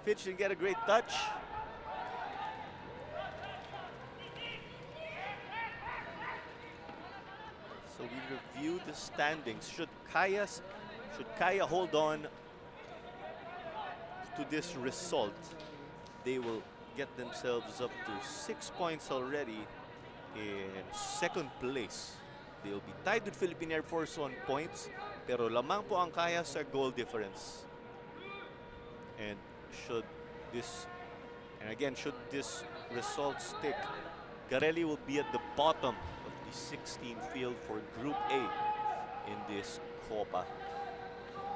Fitch didn't get a great touch. So we review the standings. Should Kaya hold on to this result, they will get themselves up to 6 points already in second place. They'll be tied with Philippine Air Force on points, pero lamang po ang Kaya sa goal difference. And should this result stick, Garelli will be at the bottom of the 16 field for Group A in this Copa.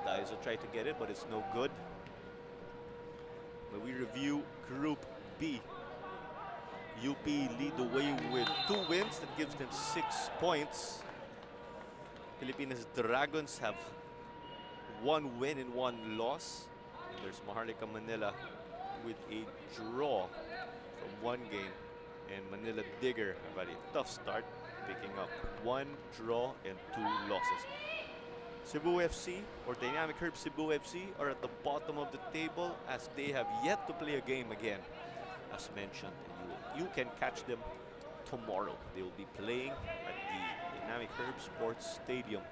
Guys will try to get it, but it's no good. But we review Group B. UP lead the way with 2 wins. That gives them 6 points. Pilipinas Dragons have 1 win and 1 loss. And there's Maharlika Manila with a draw from 1 game. And Manila Digger have had a tough start, picking up 1 draw and 2 losses. Cebu FC, or Dynamic Herb Cebu FC, are at the bottom of the table, as they have yet to play a game again, as mentioned. And you can catch them tomorrow. They will be playing at the Dynamic Herb Sports Stadium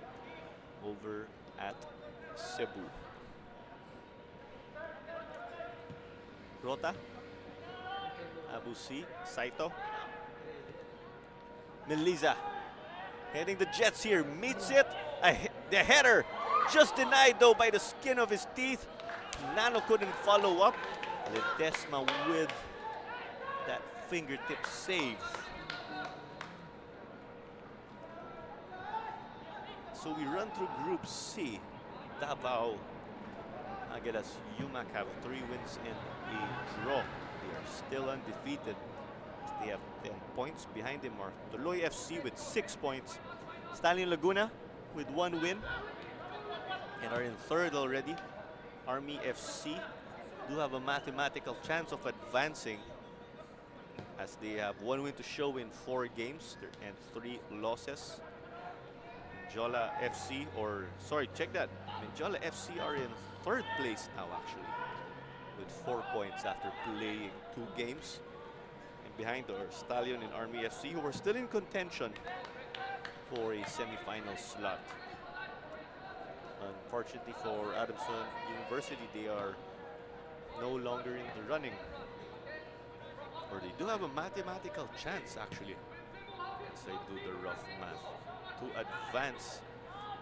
over at Cebu. Rota, Abu C, Saito, Meliza, heading the Jets here, meets it. The header just denied though by the skin of his teeth. Nano couldn't follow up. Ledesma with that fingertip save. So we run through Group C. Davao, Águilas, UMAC have 3 wins and a draw. They are still undefeated. They have 10 points. Behind them are Tuloy FC with 6 points. Stallion Laguna with 1 win and are in third already. Army FC do have a mathematical chance of advancing as they have 1 win to show in 4 games and 3 losses. Jola FC, or sorry, check that. Jola FC are in third place now actually with 4 points after playing 2 games. And behind are Stallion and Army FC, who are still in contention for a semi-final slot. Unfortunately for Adamson University, they are no longer in the running. Or they do have a mathematical chance actually, as I do the rough math. To advance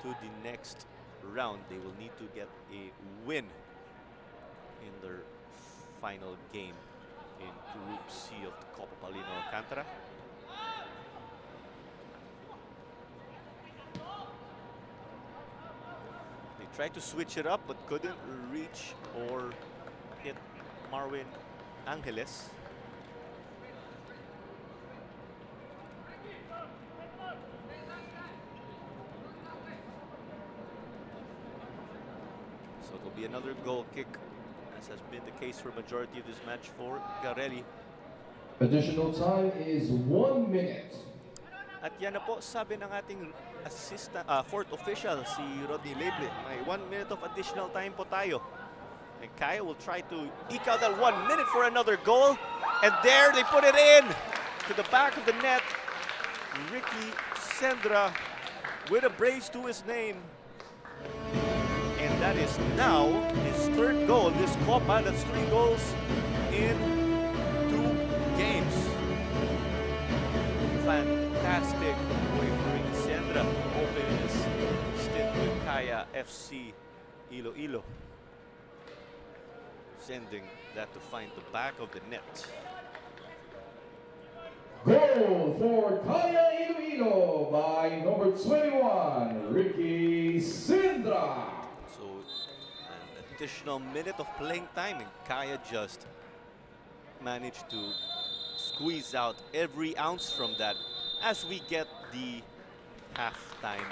to the next round, they will need to get a win in their final game in Group C of the Copa Paulino Alcantara. They tried to switch it up but couldn't reach or hit Marwin Angeles. So it'll be another goal kick, as has been the case for majority of this match for Garelli. Additional time is 1 minute. At yan na po, sabi ng ating fourth official, si Rodney Leble. May 1 minute of additional time po tayo. And Kaya will try to eke out that 1 minute for another goal. And there they put it in to the back of the net. Ricky Sendra with a brace to his name. And that is now his 3rd goal this Copa. That's 3 goals in 2 games. Fantastic way for Ricky Sendra to open his stint with Kaya FC-Iloilo. Sending that to find the back of the net. Goal for Kaya Iloilo by number 21, Ricky Sindra. So an additional minute of playing time, and Kaya just managed to squeeze out every ounce from that as we get the halftime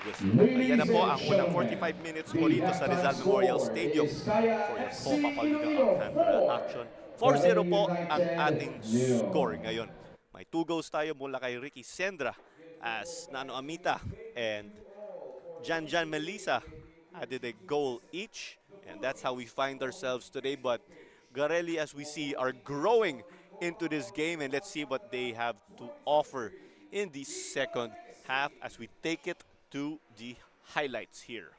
whistle. Ayan na po ang unang 45 minutes po dito sa Rizal Memorial Stadium for the Copa Paulino Alcantara action. 4-0 po ang ating score ngayon. May 2 goals tayo mula kay Ricky Sendra as Nano Amita and Jan Melisa added a goal each. And that's how we find ourselves today. But Garelli, as we see, are growing into this game. And let's see what they have to offer in the second half as we take it to the highlights here.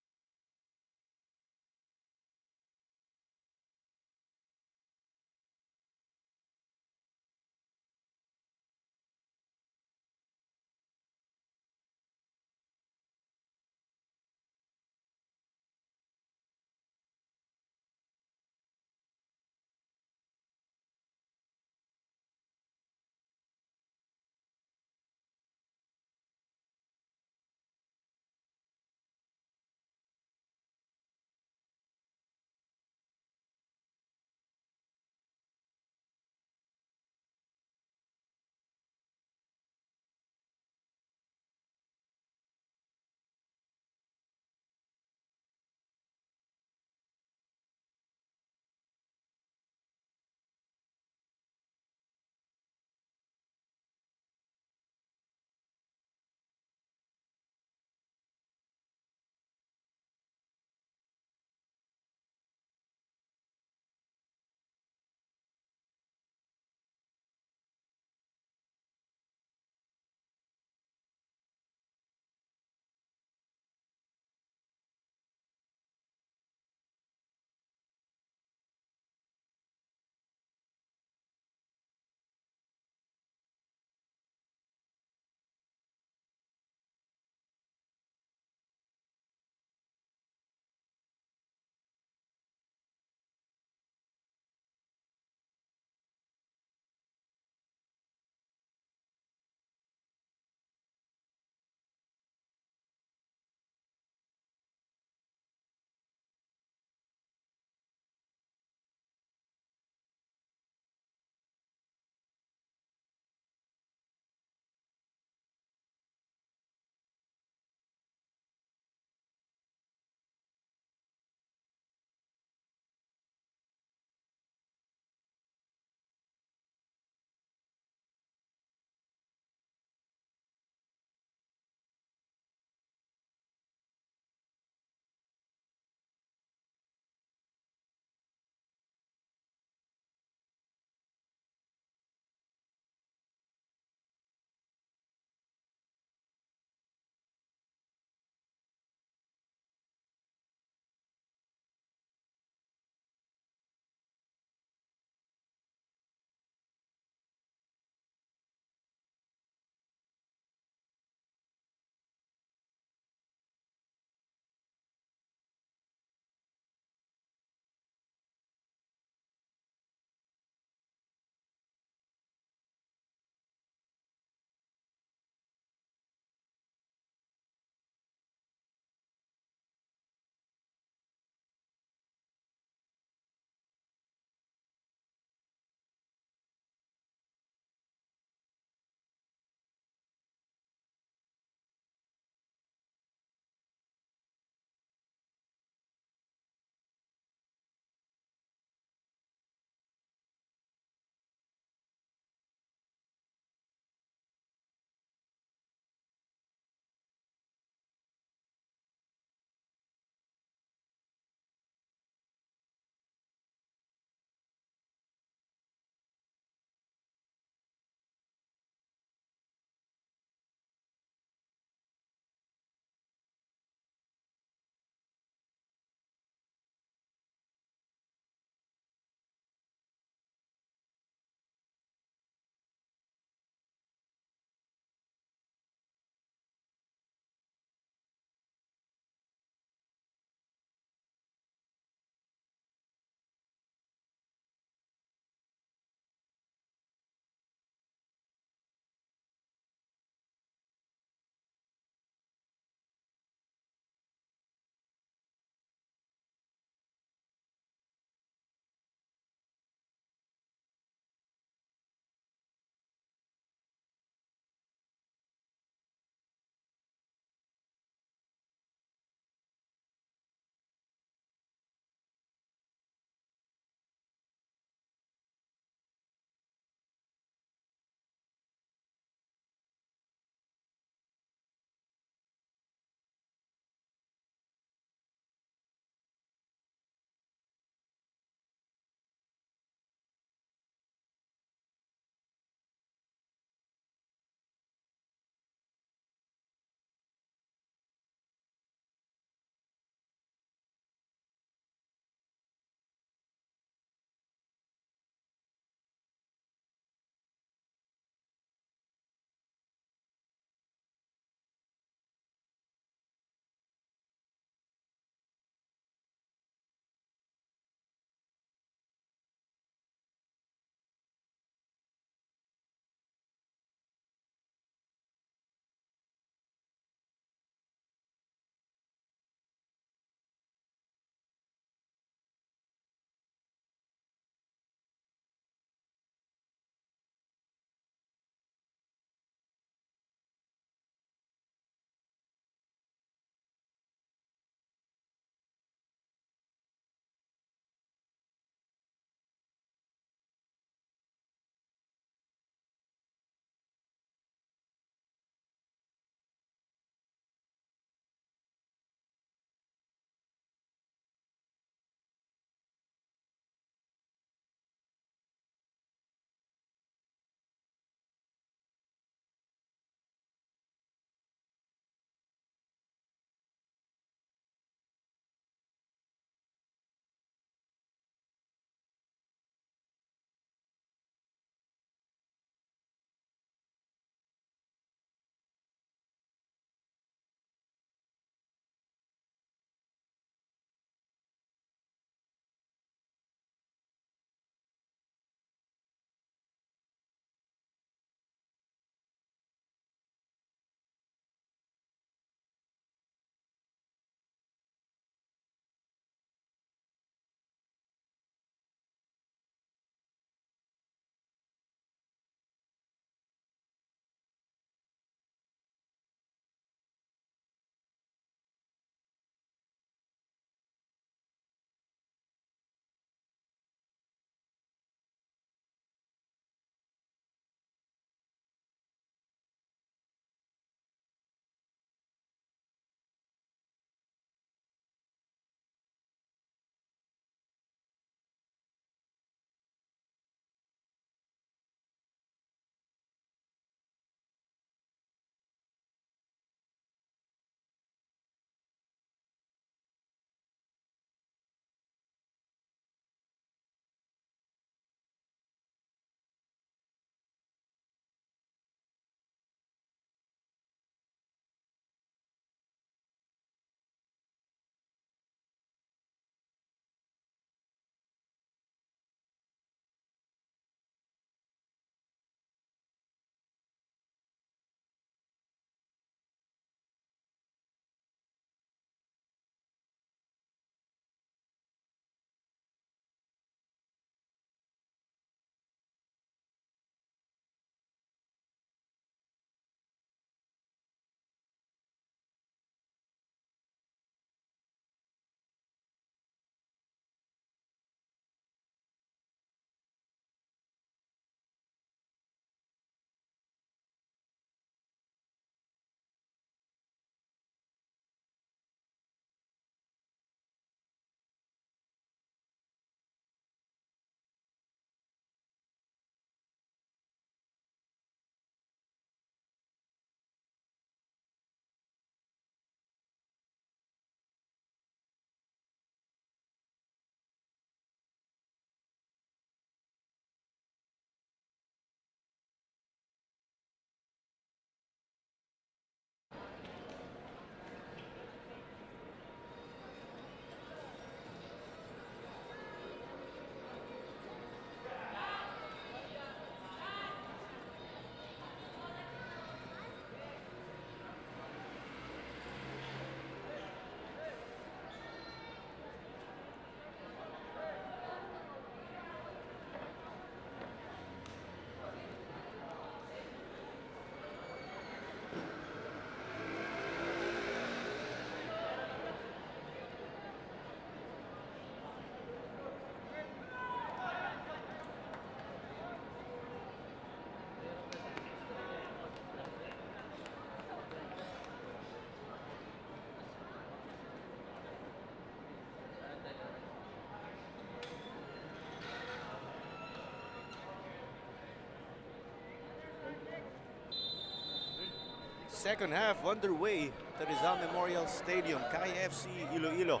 second half underway at Rizal Memorial Stadium. Kaya FC-Iloilo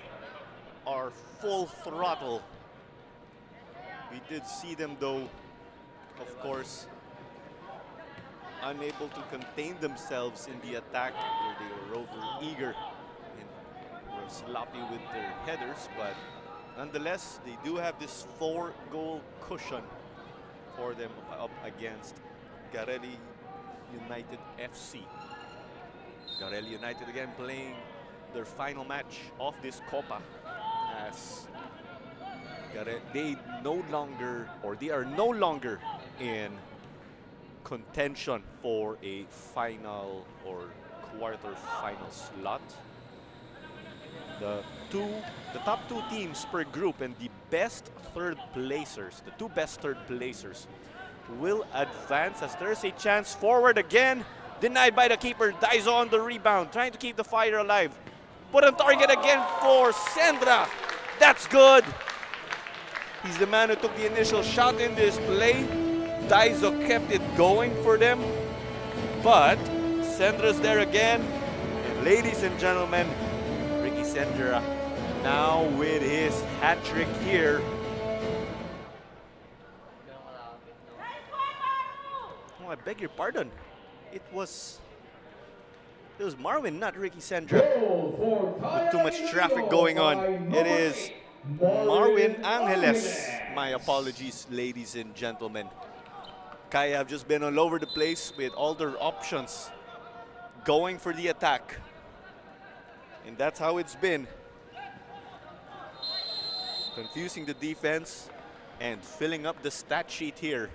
are full throttle. We did see them though, of course, unable to contain themselves in the attack where they were over eager and were sloppy with their headers, but nonetheless, they do have this 4-goal cushion for them up against Garelli United FC. Garelli United again playing their final match of this Copa, as they are no longer in contention for a final or quarter-final slot. The top two teams per group and the best third placers, the two best third placers, will advance, as there's a chance forward again. Denied by the keeper. Daizo on the rebound, trying to keep the fire alive. Put on target again for Sendra. That's good. He's the man who took the initial shot in this play. Daizo kept it going for them, but Sendra's there again. And ladies and gentlemen, Ricky Sendra now with his hat trick here. Oh, I beg your pardon. It was Marwin, not Ricky Sendra. With too much traffic going on. It is Marwin Angeles. My apologies, ladies and gentlemen. Kaya have just been all over the place with all their options going for the attack. And that's how it's been. Confusing the defense and filling up the stat sheet here.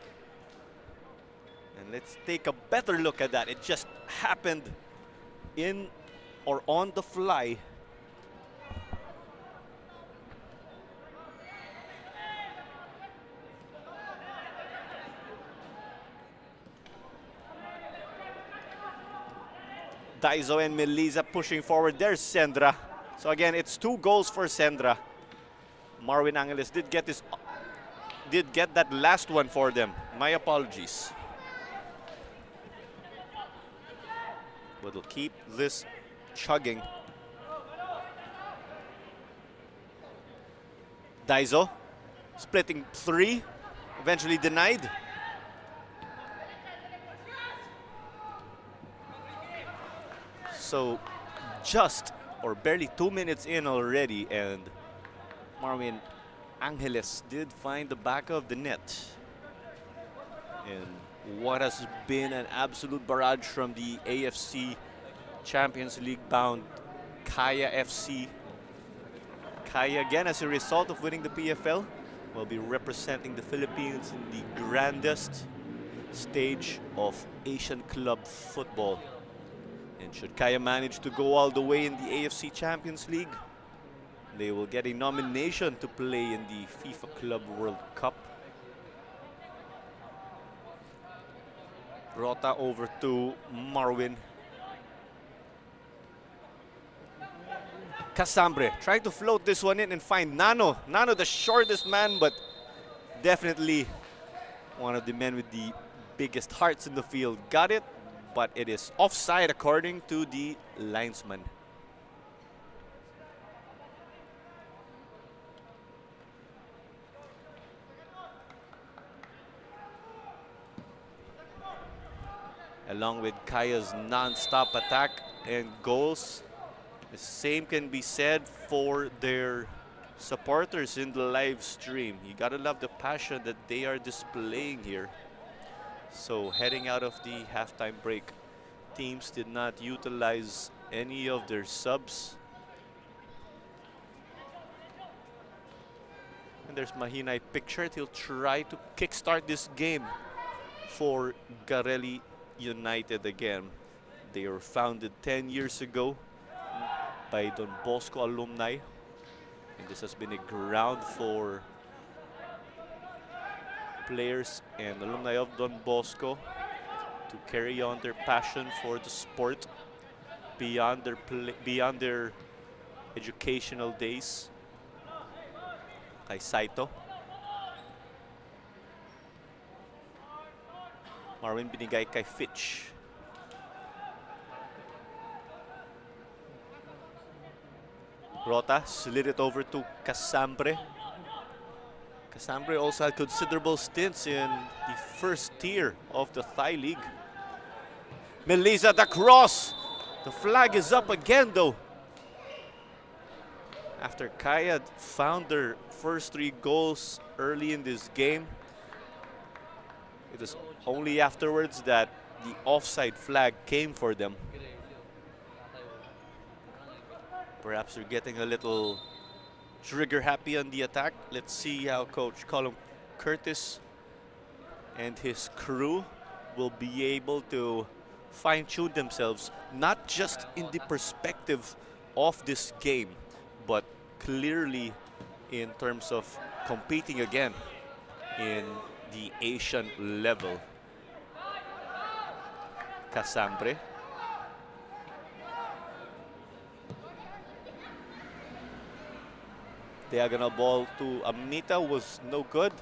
And let's take a better look at that. It just happened in or on the fly. Daizo and Melisa pushing forward. There's Sendra. So again, it's 2 goals for Sendra. Marwin Angeles did get that last one for them. My apologies. But we'll keep this chugging. Daizo splitting 3, eventually denied. So just or barely 2 minutes in already, and Marwin Angeles did find the back of the net. And what has been an absolute barrage from the AFC Champions League bound Kaya FC. Kaya, again, as a result of winning the PFL, will be representing the Philippines in the grandest stage of Asian club football. And should Kaya manage to go all the way in the AFC Champions League, they will get a nomination to play in the FIFA Club World Cup. Rota over to Marwin. Casambre trying to float this one in and find Nano. Nano, the shortest man, but definitely one of the men with the biggest hearts in the field. Got it, but it is offside according to the linesman. Along with Kaya's non-stop attack and goals, the same can be said for their supporters in the live stream. You gotta love the passion that they are displaying here. So heading out of the halftime break, teams did not utilize any of their subs. And there's Mahinay pictured. He'll try to kickstart this game for Garelli United again. They were founded 10 years ago by Don Bosco alumni, and this has been a ground for players and alumni of Don Bosco to carry on their passion for the sport beyond their educational days. Kay Saito. Marwin binigay kay Fitch. Rota slid it over to Casambre. Casambre also had considerable stints in the first tier of the Thai League. Melisa the cross. The flag is up again though. After Kaya found their first 3 goals early in this game, it was only afterwards that the offside flag came for them. Perhaps they're getting a little trigger happy on the attack. Let's see how Coach Colin Curtis and his crew will be able to fine-tune themselves, not just in the perspective of this game, but clearly in terms of competing again in the Asian level. Casambre. Diagonal ball to Amnita was no good.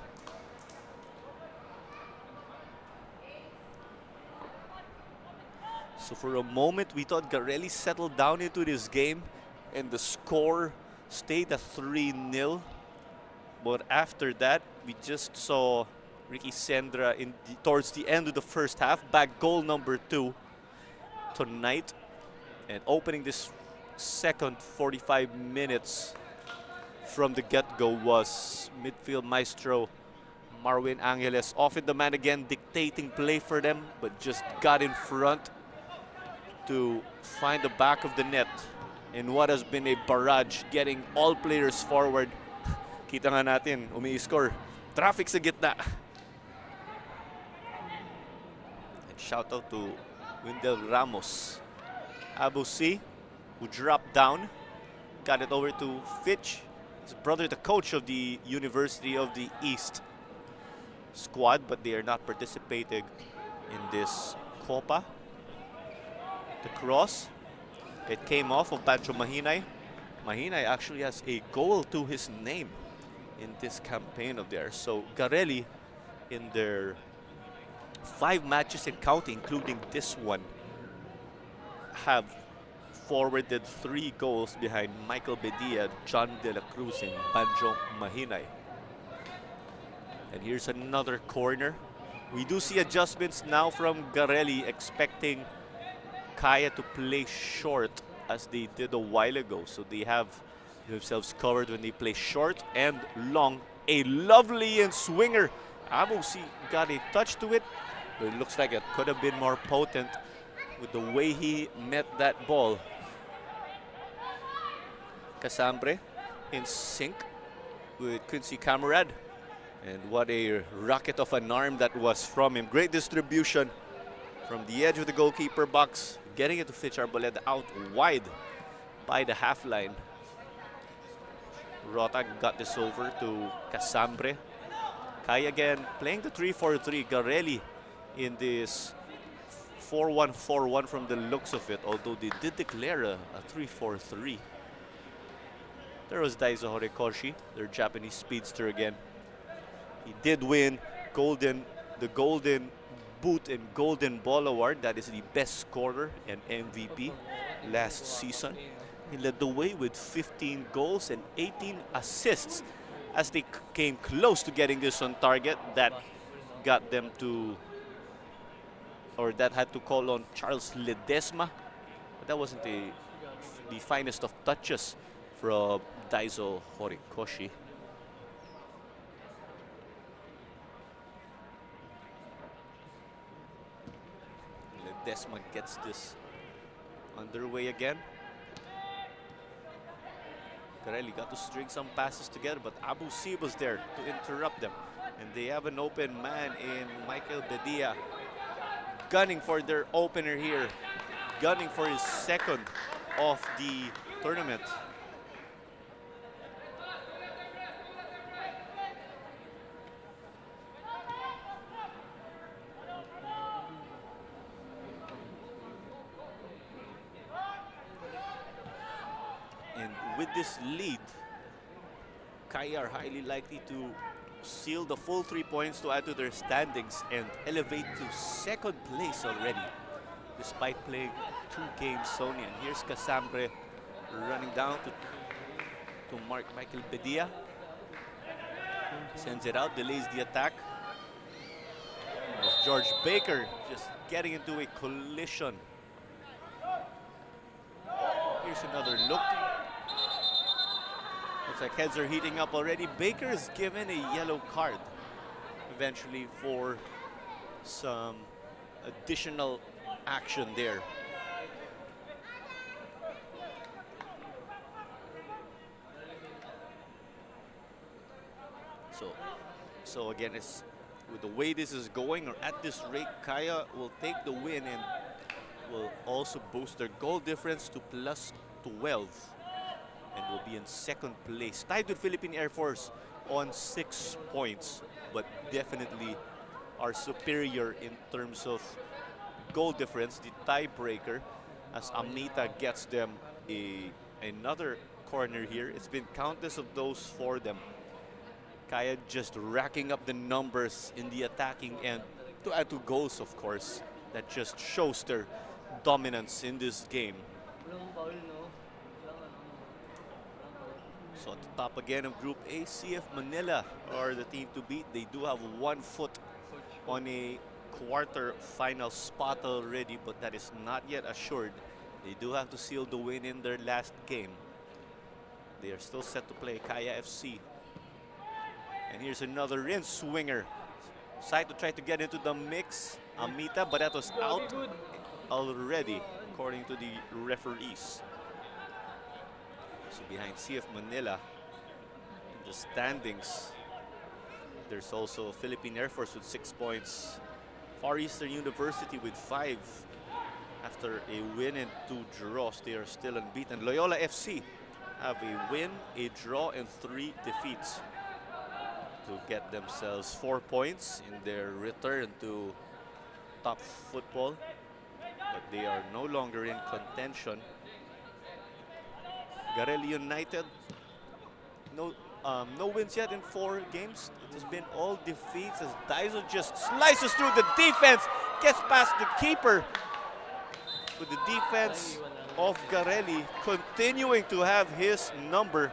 So for a moment, we thought Garelli settled down into this game and the score stayed at 3-0. But after that, we just saw Ricky Sendra towards the end of the first half, back goal number 2 tonight. And opening this second 45 minutes from the get-go was midfield maestro Marwin Angeles. Off in the man again, dictating play for them, but just got in front to find the back of the net in what has been a barrage, getting all players forward. Kita nga natin, umi-score. Traffic sa gitna. And shout out to Windel Ramos. Abu C, who dropped down, got it over to Fitch, his brother, the coach of the University of the East squad, but they are not participating in this Copa. The cross, it came off of Pancho Mahinay. Mahinay actually has a goal to his name in this campaign of theirs. So Garelli, in their 5 matches and counting, including this one, have forwarded 3 goals behind Michael Bedia, John De La Cruz, and Pancho Mahinay. And here's another corner. We do see adjustments now from Garelli, expecting Kaya to play short as they did a while ago. So they have themselves covered when they play short and long. A lovely and swinger. Abusi got a touch to it, but it looks like it could have been more potent with the way he met that ball. Casambre in sync with Quincy Camarad. And what a rocket of an arm that was from him. Great distribution from the edge of the goalkeeper box, getting it to Fitch Arboleda out wide by the half line. Rota got this over to Casambre. Kaya again playing the 3-4-3. Garelli in this 4-1-4-1 from the looks of it, although they did declare a 3-4-3. There was Daiso Horikoshi, their Japanese speedster again. He did win the Golden Boot and Golden Ball Award. That is the best scorer and MVP last season. He led the way with 15 goals and 18 assists as they came close to getting this on target. That got them to, or that had to call on Charles Ledesma. But that wasn't the finest of touches from Daiso Horikoshi. Ledesma gets this underway again. Garelli got to string some passes together, but Abu C was there to interrupt them. And they have an open man in Michael Bedia, gunning for their opener here, gunning for his second of the tournament. And with this lead, Kaya are highly likely to seal the full 3 points to add to their standings and elevate to second place already, despite playing 2 games only. And here's Casambre running down to to mark Michael Bedia. Sends it out, delays the attack. As George Baker just getting into a collision. Here's another look. Looks like heads are heating up already. Baker is given a yellow card eventually for some additional action there. So again, it's with the way this is going, or at this rate, Kaya will take the win and will also boost their goal difference to +12 and will be in second place, tied with Philippine Air Force on 6 points, but definitely are superior in terms of goal difference, the tiebreaker, as Amita gets them another corner here. It's been countless of those for them. Kaya just racking up the numbers in the attacking end to add 2 goals, of course. That just shows their dominance in this game. So at the top again of Group A, CF Manila are the team to beat. They do have 1 foot on a quarter-final spot already, but that is not yet assured. They do have to seal the win in their last game. They are still set to play Kaya FC. And here's another in-swinger. Side to try to get into the mix. Amita, but that was out already, according to the referees. So behind CF Manila in the standings, there's also Philippine Air Force with 6 points. Far Eastern University with 5. After a win and 2 draws, they are still unbeaten. Loyola FC have a win, a draw, and 3 defeats to get themselves 4 points in their return to top football. But they are no longer in contention. Garelli United, no wins yet in 4 games. It has been all defeats as Daiso just slices through the defense, gets past the keeper. With the defense of Garelli continuing to have his number.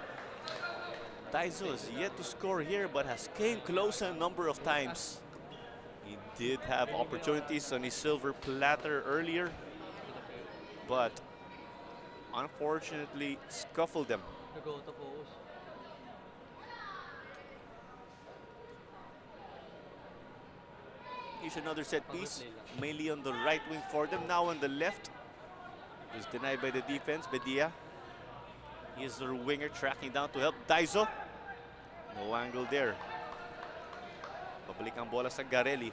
Daiso is yet to score here, but has came close a number of times. He did have opportunities on his silver platter earlier, but unfortunately scuffled them. Here's another set piece, mainly on the right wing for them. Now on the left, it was denied by the defense. Bedia, he is their winger tracking down to help Daiso. No angle there. Pabalik ang bola sa Garelli.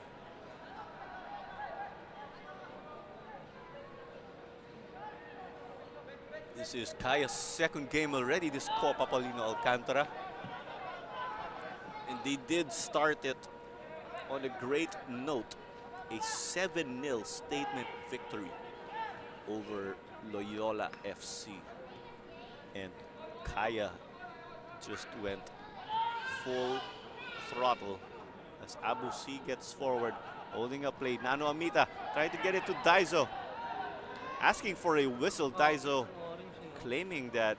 This is Kaya's second game already, this Copa Paulino Alcantara. And they did start it on a great note. A 7-0 statement victory over Loyola FC. And Kaya just went full throttle as Abu C gets forward, holding up play. Nano Amita trying to get it to Daiso. Asking for a whistle. Daiso claiming that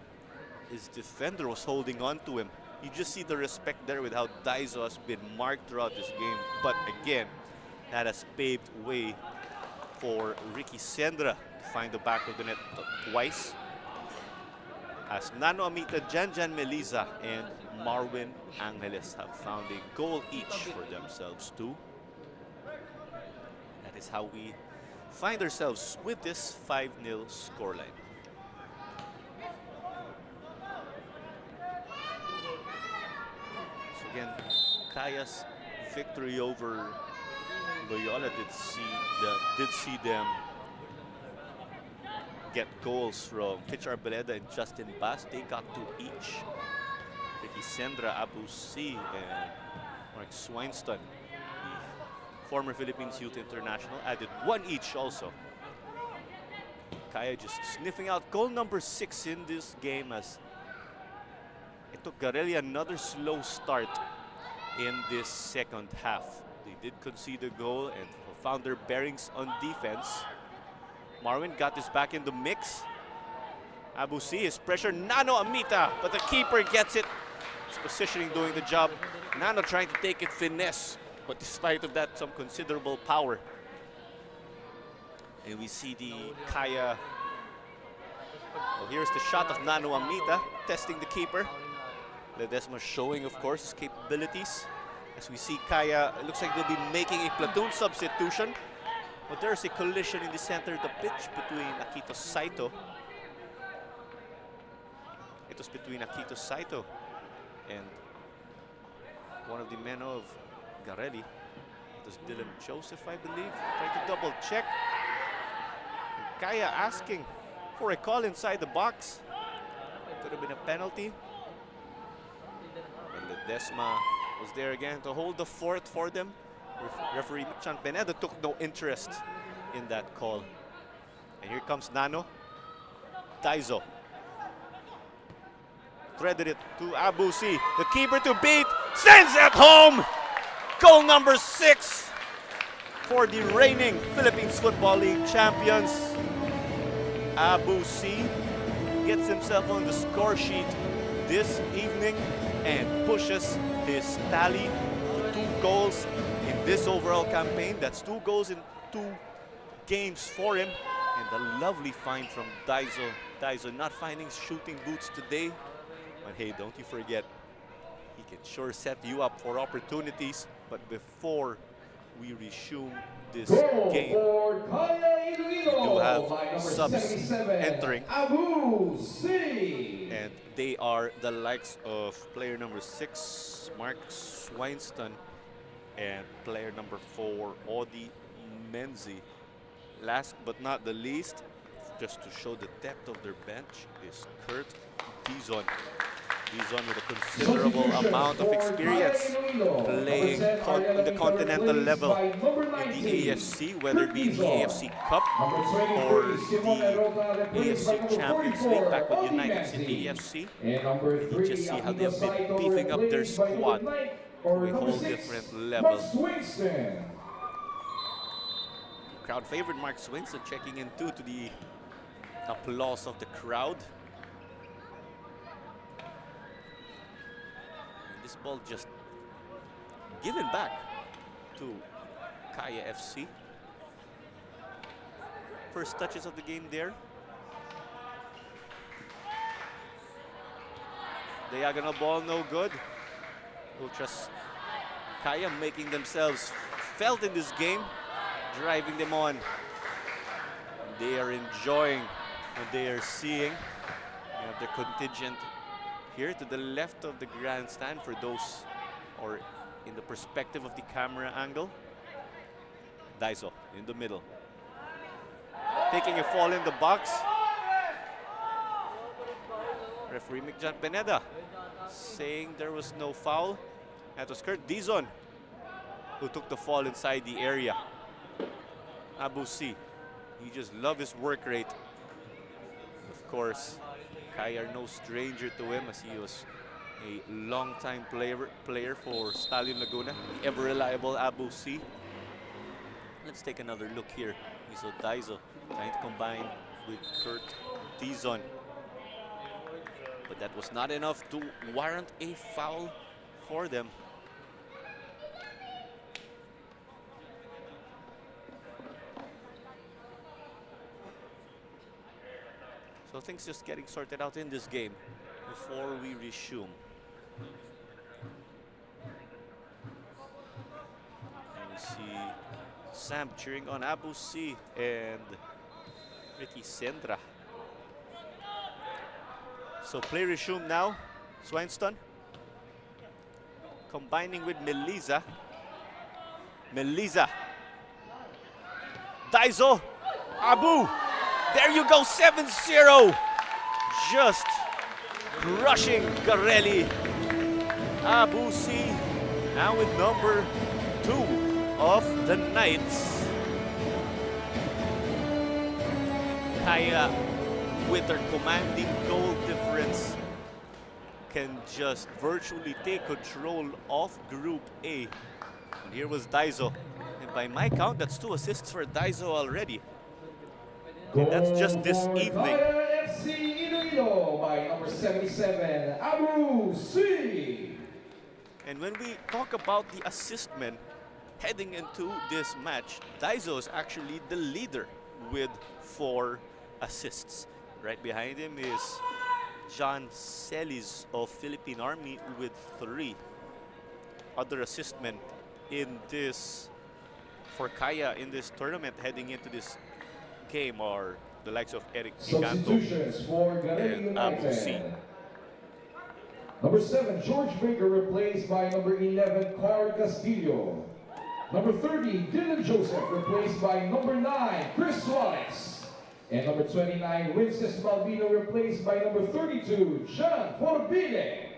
his defender was holding on to him. You just see the respect there with how Daiso has been marked throughout this game. But again, that has paved way for Ricky Sendra to find the back of the net twice. As Nano Amita, Janjan Meliza, and Marwin Angeles have found a goal each for themselves too. That is how we find ourselves with this 5-0 scoreline. So again, Kaya's victory over Loyola did see them get goals from Fitch Arboleda and Justin Bass. They got 2 each. Ricky Sendra, Abu C, and Mark Swineston, the former Philippines Youth International, added 1 each also. Kaya just sniffing out goal number 6 in this game as it took Garelli another slow start in this second half. They did concede a goal and found their bearings on defense. Marwin got this back in the mix. Abu C is pressure. Nano Amita, but the keeper gets it. His positioning doing the job. Nano trying to take it finesse, but despite of that, some considerable power. And we see the Kaya. Well, here's the shot of Nano Amita testing the keeper. Ledesma showing, of course, his capabilities. As we see Kaya, it looks like they'll be making a platoon substitution. But there's a collision in the center of the pitch between Akito Saito. It was between Akito Saito and one of the men of Garelli. It was Dylan Joseph, I believe. Trying to double check. And Kaya asking for a call inside the box. Could have been a penalty. And Ledesma was there again to hold the fort for them. Referee Chan Pineda took no interest in that call. And here comes Nano. Daizo. Threaded it to Abu C. The keeper to beat. Sends at home. Goal number 6 for the reigning Philippines Football League champions. Abu C gets himself on the score sheet this evening and pushes his tally to 2 goals in this overall campaign. That's 2 goals in 2 games for him. And a lovely find from Daizo. Daizo not finding shooting boots today. But hey, don't you forget, he can sure set you up for opportunities. But before we resume this game, we do have subs entering. And they are the likes of player number 6, Mark Swinston, and player number 4, Odi Menzi. Last but not the least, just to show the depth of their bench, is Kurt Dizon. Dizon with a considerable amount of experience playing on the continental level in the AFC, whether it be the AFC Cup or the AFC Champions League back with United City AFC. And you just see how they've been beefing up their squad to a whole different level. Crowd favorite Mark Swinston checking in too, to the applause of the crowd. This ball just given back to Kaya FC. First touches of the game there. Diagonal ball, no good. Ultras Kaya making themselves felt in this game, driving them on. They are enjoying what they are seeing. They have their contingent here to the left of the grandstand for those, or in the perspective of the camera angle. Daizo in the middle. Taking a fall in the box. Referee Micjan Pineda saying there was no foul. That was Kurt Dizon who took the fall inside the area. Abu C, he just loves his work rate. Of course, Kaya are no stranger to him, as he was a long-time player for Stallion Laguna, the ever-reliable Abu C. Let's take another look here. We saw Daizo trying to combine with Kurt Dizon. But that was not enough to warrant a foul for them. So things just getting sorted out in this game before we resume. And we see Sam cheering on Abu C and Ricky Sendra. So play resume now. Swinston combining with Melisa. Daizo. Abu. There you go, 7-0. Just crushing Garelli. Abu C now with number 2 of the Knights. Kaya, with their commanding goal difference, can just virtually take control of Group A. And here was Daizo. And by my count, that's 2 assists for Daizo already. And that's just this evening. Paulino by number 77, Abu C. And when we talk about the assist men heading into this match, Daizo is actually the leader with 4 assists. Right behind him is John Celis of Philippine Army with 3. Other assist men in this, for Kaya in this tournament heading into this game are the likes of Eric Giganto Substitutions for Garelli and Abu C. United. Number 7, George Baker replaced by number 11, Carl Castillo. Number 30, Dylan Joseph replaced by number 9, Chris Suarez. And number 29, Winston Balbino replaced by number 32, John Forbile.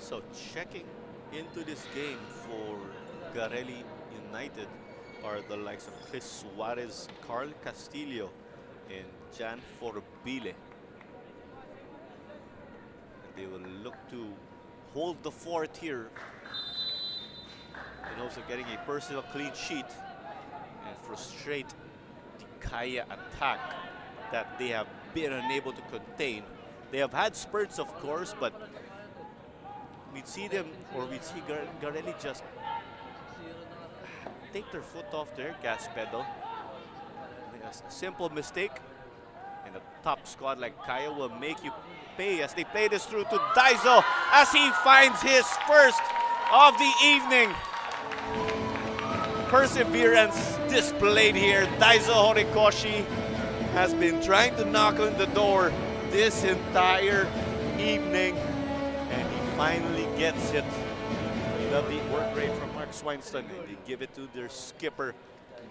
So checking into this game for Garelli United are the likes of Chris Suarez, Carl Castillo, and Jan Forbile. And they will look to hold the fort here and also getting a personal clean sheet and frustrate the Kaya attack that they have been unable to contain. They have had spurts, of course, but we'd see them, or we'd see Garelli just take their foot off their gas pedal. A simple mistake, and a top squad like Kaya will make you pay as they play this through to Daizo as he finds his first of the evening. Perseverance displayed here. Daizo Horikoshi has been trying to knock on the door this entire evening, and he finally gets it. Lovely work rate from Mark Swinston, and they give it to their skipper,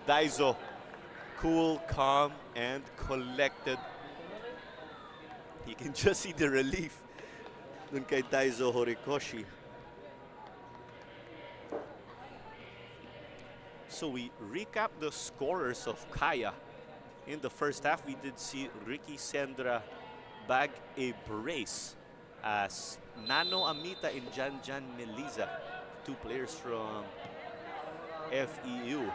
Daizo. Cool, calm, and collected. You can just see the relief dun kay Daizo Horikoshi. So we recap the scorers of Kaya. In the first half, we did see Ricky Sendra bag a brace as Nano Amita and Jan Meliza, 2 players from FEU,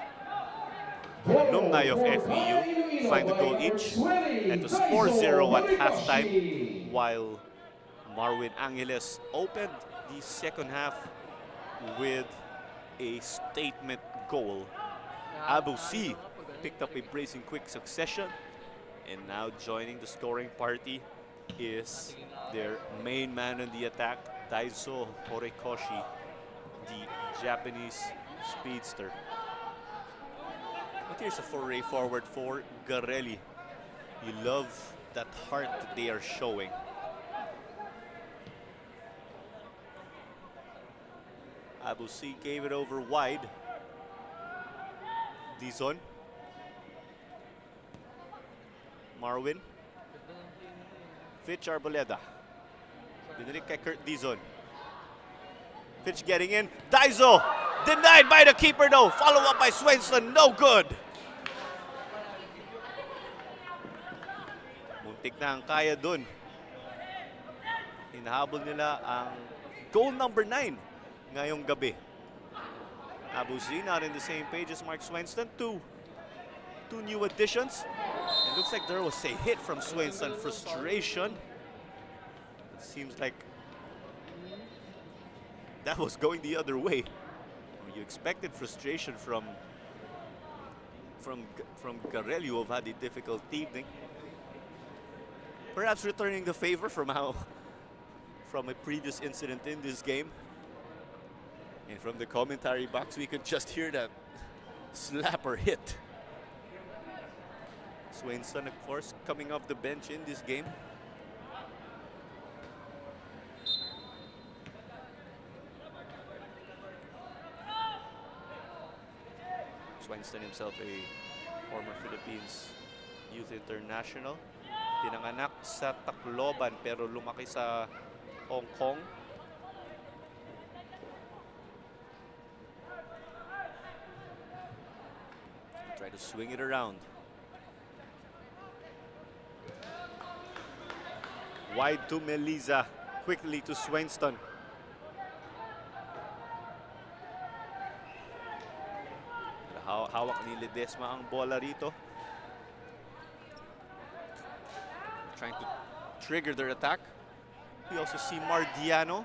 alumni of FEU, find a goal each, and it was 4-0 at halftime, while Marwin Angeles opened the second half with a statement goal. Abu C picked up a brace in quick succession, and now joining the scoring party is their main man in the attack, Daizo Horikoshi, the Japanese speedster. But here's a foray forward for Garelli. You love that heart that they are showing. Abu C gave it over wide. Dizon. Marwin. Fitch Arboleda. Binirik kay Kurt Dizon. Fitch getting in. Daizo! Denied by the keeper though. Follow up by Swenson. No good. Muntik na ang Kaya dun. Hinahabol nila ang goal number 9 ngayong gabi. Abu Z not in the same page as Mark Swenson. Two new additions. It looks like there was a hit from Swenson. Frustration. It seems like that was going the other way. You expected frustration from Garelli, who have had a difficult evening. Perhaps returning the favor from a previous incident in this game. And from the commentary box, we could just hear that slapper hit. Swenson, of course, coming off the bench in this game. Swenson himself a former Philippines Youth International. Pinanganak sa Tacloban pero lumaki sa Hong Kong. Try to swing it around. Wide to Meliza, quickly to Swenson. Hawak ni Ledesma ang bola rito. trying to trigger their attack. We also see Mardiano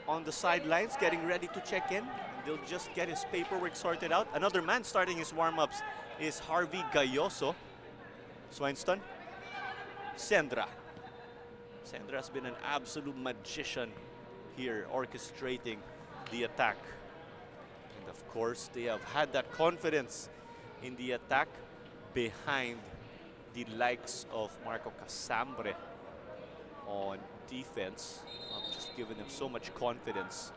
on the sidelines getting ready to check in. They'll just get his paperwork sorted out. Another man starting his warm-ups is Harvey Gayoso. Swinston. Sendra. Sendra has been an absolute magician here, orchestrating the attack. And of course, they have had that confidence in the attack behind the likes of Marco Casambre on defense. Just giving them so much confidence.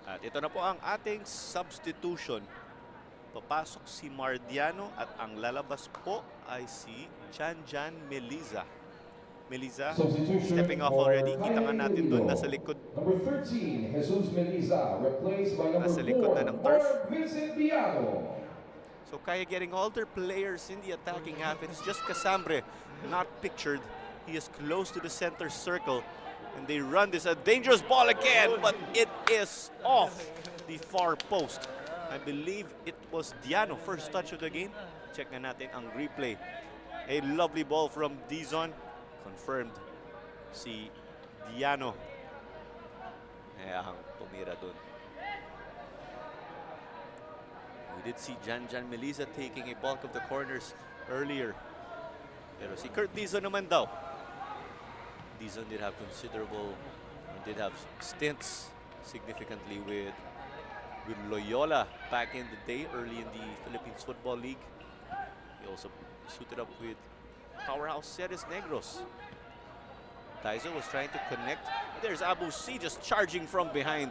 At ito na po ang ating substitution. Papasok si Mardiano at ang lalabas po ay si Janjan Meliza. Meliza stepping off already. Kita nga natin doon, nasa likod. Number 13, Jesus Meliza, replaced by number Nasa likod na 4, ng turf. Mark Vincent Biano. So Kaya getting all their players in the attacking half. It's just Casambre not pictured. He is close to the center circle. And they run this, a dangerous ball again, but it is off the far post. I believe it was Diano, first touch of the game. Check na natin ang replay. A lovely ball from Dizon. Confirmed si Diano. Kaya ang tumira dun. We did see Janjan Meliza taking a bulk of the corners earlier. Pero si Kurt Dizon naman daw. Dizon did have considerable, did have stints significantly with Loyola back in the day, early in the Philippines Football League. He also suited up with powerhouse Ceres Negros. Daiso was trying to connect. There's Abu C just charging from behind.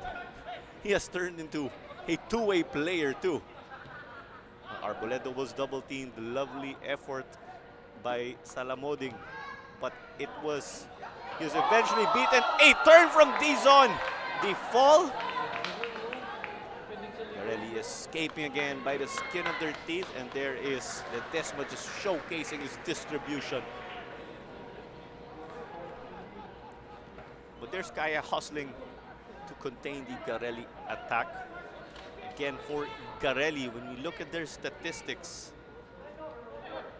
He has turned into a two-way player too. Arboledo was double-teamed. Lovely effort by Salamoding, but he was eventually beaten. A turn from Dizon. The fall. Garelli escaping again by the skin of their teeth, and there is Ledesma just showcasing his distribution. But there's Kaya hustling to contain the Garelli attack. Again, for Garelli, when we look at their statistics,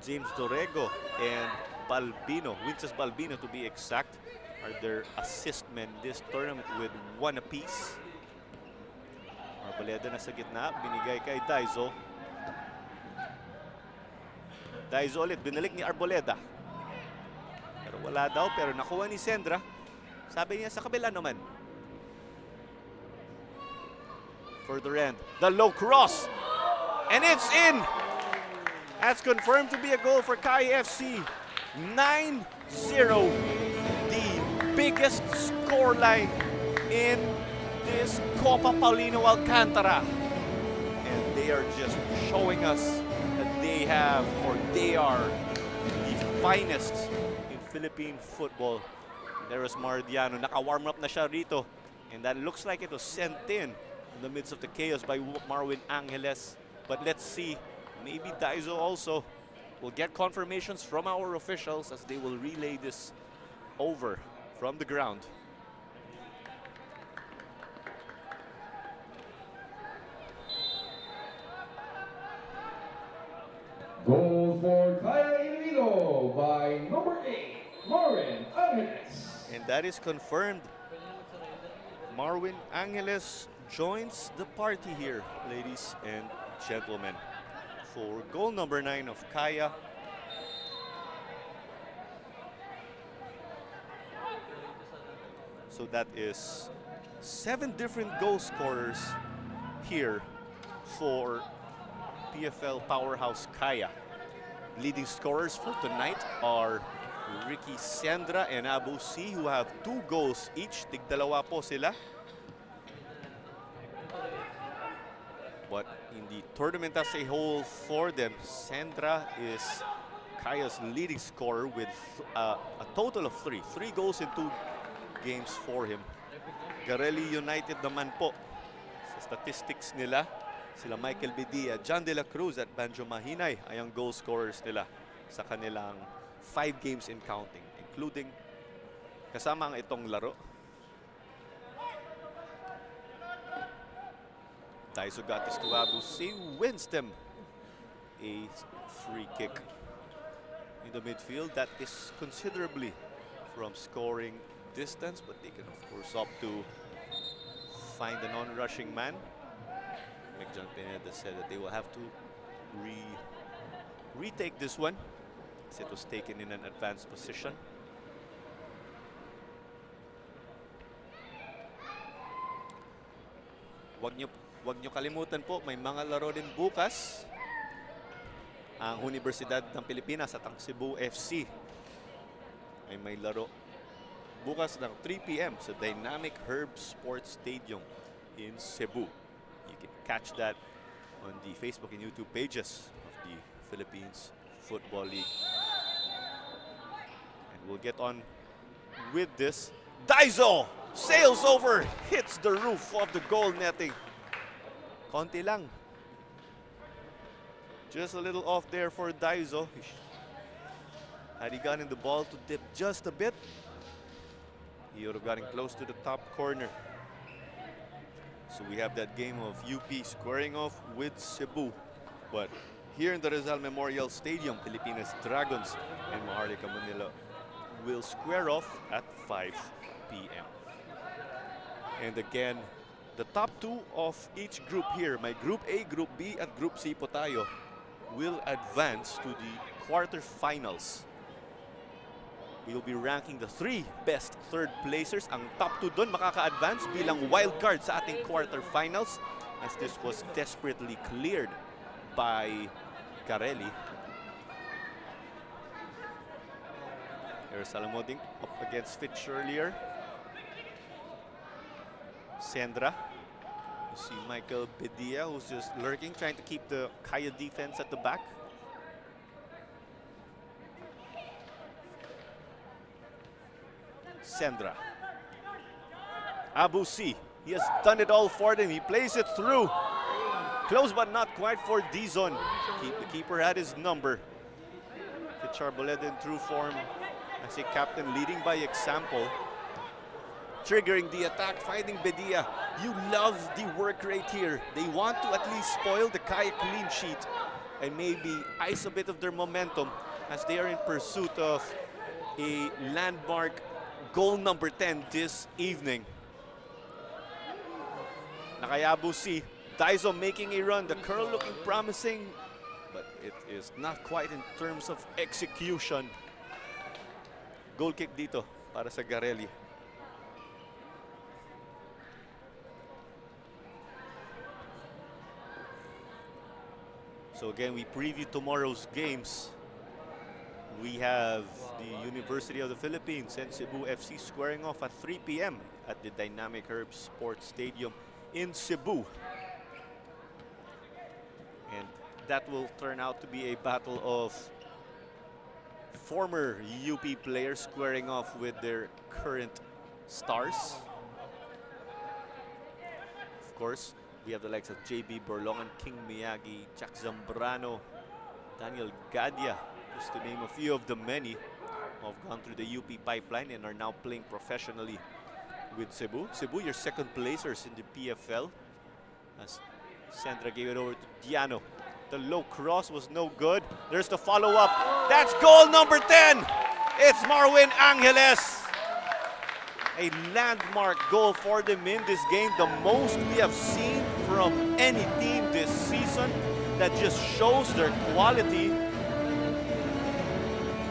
James Dorrego and Balbino, Winces Balbino to be exact, are their assist men this tournament with 1 apiece. Arboleda na sa gitna, binigay kay Daiso. Daiso ulit, binalik ni Arboleda. Pero wala daw, pero nakuha ni Sendra. Sabi niya sa kabila naman. Further end, the low cross. And it's in! That's confirmed to be a goal for Kaya FC. 9-0. The biggest scoreline in this Copa Paulino Alcantara. And they are just showing us that they have, or they are, the finest in Philippine football. There is Mardiano. Naka-warm up na siya rito. And that looks like it was sent in the midst of the chaos by Marwin Angeles. But let's see. Maybe Daiso also will get confirmations from our officials as they will relay this over from the ground. Goal for Kaya Iloilo by number 8, Marwin Angeles. And that is confirmed. Marwin Angeles joins the party here, ladies and gentlemen, for goal number 9 of Kaya. So that is 7 different goal scorers here for PFL powerhouse Kaya. Leading scorers for tonight are Ricky Sendra and Abu C, who have 2 goals each. Tigdalawa po sila. But in the tournament as a whole for them, Sendra is Kaya's leading scorer with a total of 3 goals in 2 games for him. Garelli United naman po, sa statistics nila, sila Michael Bedia, John De La Cruz at Banjo Mahinay ay ang goal scorers nila sa kanilang 5 games in counting, including kasama ang itong laro. Daiso got this to Abu C, wins them a free kick in the midfield. That is considerably from scoring distance, but they can of course opt to find a non-rushing man. John Pineda said that they will have to retake this one, as it was taken in an advanced position. Wag nyo kalimutan po, may mga laro din bukas. Ang Universidad ng Pilipinas at ang Cebu FC ay may laro bukas ng 3 p.m. sa Dynamic Herb Sports Stadium in Cebu. You can catch that on the Facebook and YouTube pages of the Philippines Football League. And we'll get on with this. Daizo sails over, hits the roof of the goal netting. Konti lang. Just a little off there for Daizo. Had he gotten the ball to dip just a bit, he would have gotten close to the top corner. So we have that game of UP squaring off with Cebu. But here in the Rizal Memorial Stadium, Pilipinas Dragons and Maharlika Manila will square off at 5 p.m. And again, the top two of each group here, my Group A, Group B, at Group C po tayo, will advance to the quarterfinals. We'll be ranking the 3 best third placers. Ang top 2 doon makaka-advance bilang wild card sa ating quarterfinals, as this was desperately cleared by Garelli. There's Salamoding up against Fitch earlier. Sandra. You see Michael Bedia, who's just lurking, trying to keep the Kaya defense at the back. Sandra. Abu C. He has done it all for them. He plays it through. Close but not quite for Dizon. The keeper had his number. Fitch Arboleda in true form as a captain, leading by example. Triggering the attack, finding Bedia. You love the work rate here. They want to at least spoil the Kaya clean sheet and maybe ice a bit of their momentum as they are in pursuit of a landmark goal number 10 this evening. Nakayabu C. Daizo making a run. The curl looking promising, but it is not quite in terms of execution. Goal kick dito para sa Garelli. So again, we preview tomorrow's games. We have the University of the Philippines and Cebu FC squaring off at 3 p.m. at the Dynamic Herb Sports Stadium in Cebu. And that will turn out to be a battle of former UP players squaring off with their current stars. Of course, we have the likes of JB Borlongan, King Miyagi, Jack Zambrano, Daniel Gadia, just to name a few of the many who have gone through the UP pipeline and are now playing professionally with Cebu. Cebu, your second placers in the PFL. As Sandra gave it over to Diano. The low cross was no good. There's the follow-up. That's goal number 10. It's Marwin Angeles. A landmark goal for them in this game. The most we have seen from any team this season. That just shows their quality.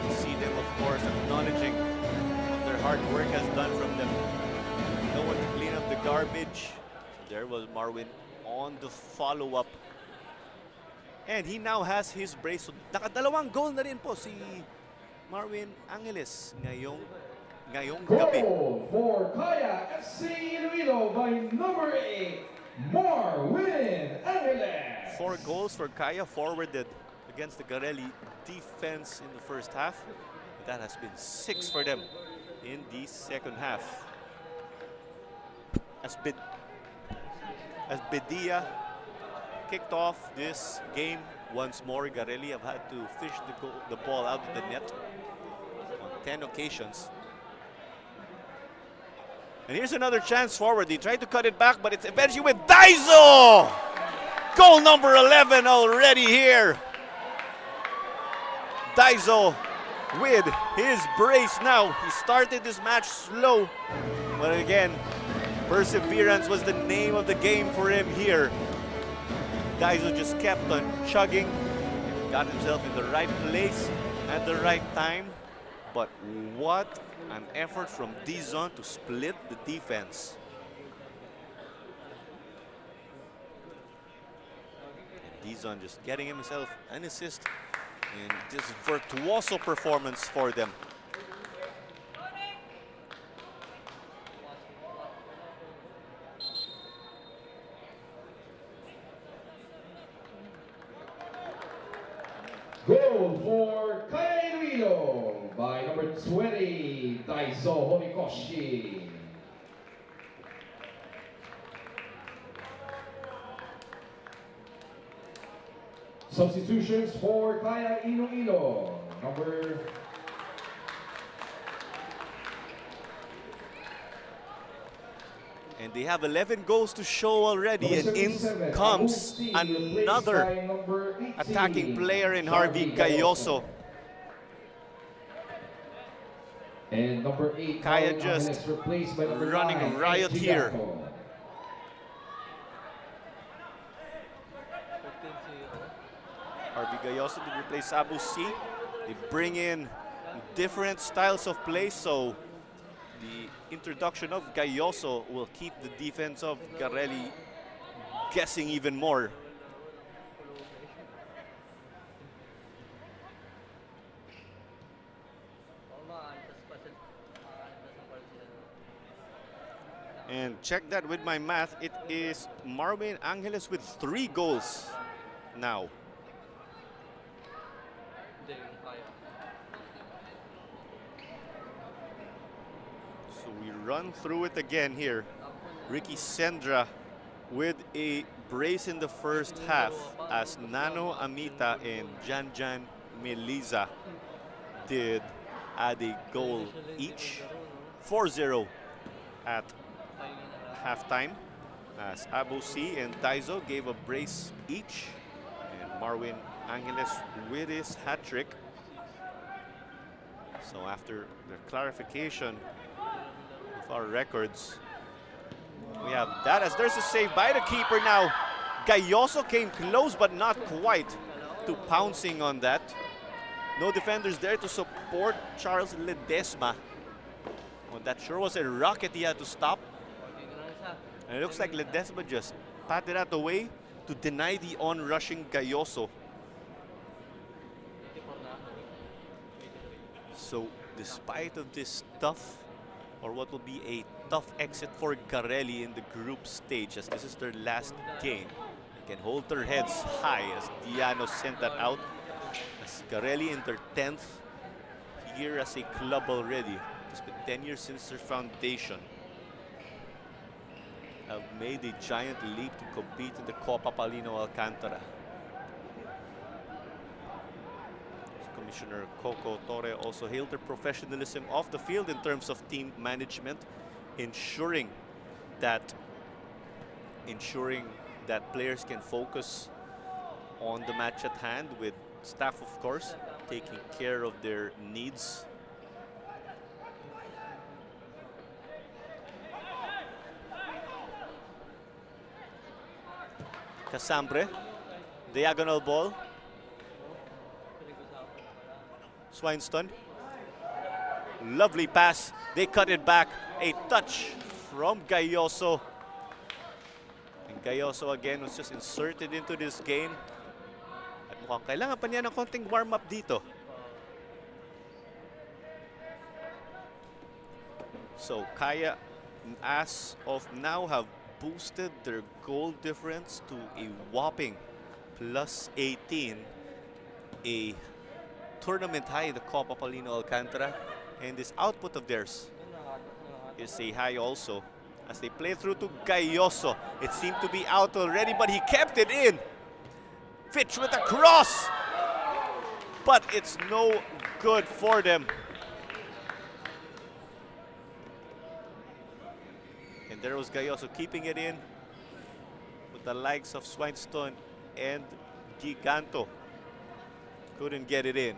You see them, of course, acknowledging what their hard work has done from them. No one to clean up the garbage. There was Marwin on the follow-up. And he now has his brace. So, nakadalawang goal na rin po si Marwin Angeles ngayong gabi. Goal for Kaya FC-Iloilo by number 8, Marwin Angeles. 4 goals for Kaya, forwarded against the Garelli defense in the first half. That has been 6 for them in the second half. As Bedia kicked off this game once more, Garelli have had to fish the ball out of the net on 10 occasions. And here's another chance forward. They tried to cut it back, but it's eventually with Daizo! Goal number 11 already here Daiso with his brace now. He started this match slow, but again, perseverance was the name of the game for him here. Daiso just kept on chugging, got himself in the right place at the right time. But what an effort from Dizon to split the defense. And Dizon just getting himself an assist in this virtuoso performance for them. Goal for Kaya Iloilo by number 20, Daiso Horikoshi. Substitutions for Kaya Iloilo. And they have 11 goals to show already, and in comes another attacking player in Harvey Gayoso. And number 8, Kaya just running a riot here. Harvey Gayoso to replace Abu C. They bring in different styles of play, so the introduction of Gayoso will keep the defense of Garelli guessing even more. And check that with my math, it is Marvin Angeles with 3 goals now. So we run through it again here. Ricky Sendra with a brace in the first half as Nano Amita and Janjan Meliza did add a goal each. 4-0 at halftime as Abu C and Daiso gave a brace each, and Marvin Angeles with his hat-trick. So after the clarification of our records, we have that as there's a save by the keeper now. Gayoso came close but not quite to pouncing on that. No defenders there to support Charles Ledesma. Well, that sure was a rocket he had to stop. And it looks like Ledesma just patted that away to deny the on-rushing Gayoso. So despite of this tough, or what will be a tough exit for Garelli in the group stage, as this is their last game, they can hold their heads high as Diano sent that out. As Garelli in their 10th year as a club already. It's been 10 years since their foundation. Have made a giant leap to compete in the Copa Paulino Alcantara. Commissioner Coco Torre also hailed their professionalism off the field in terms of team management, ensuring that players can focus on the match at hand, with staff, of course, taking care of their needs. Casambre, diagonal ball. Swineston, lovely pass, they cut it back, a touch from Gayoso. And Gayoso again was just inserted into this game. At mukhang kailangan pa niya ng konting warm-up dito. So Kaya, as of now, have boosted their goal difference to a whopping +18, a tournament high in the Copa Paulino Alcantara, and this output of theirs is a high also. As they play through to Gayoso, it seemed to be out already, but he kept it in. Fitch with a cross, but it's no good for them. And there was Gayoso keeping it in with the likes of Swineston and Giganto. Couldn't get it in.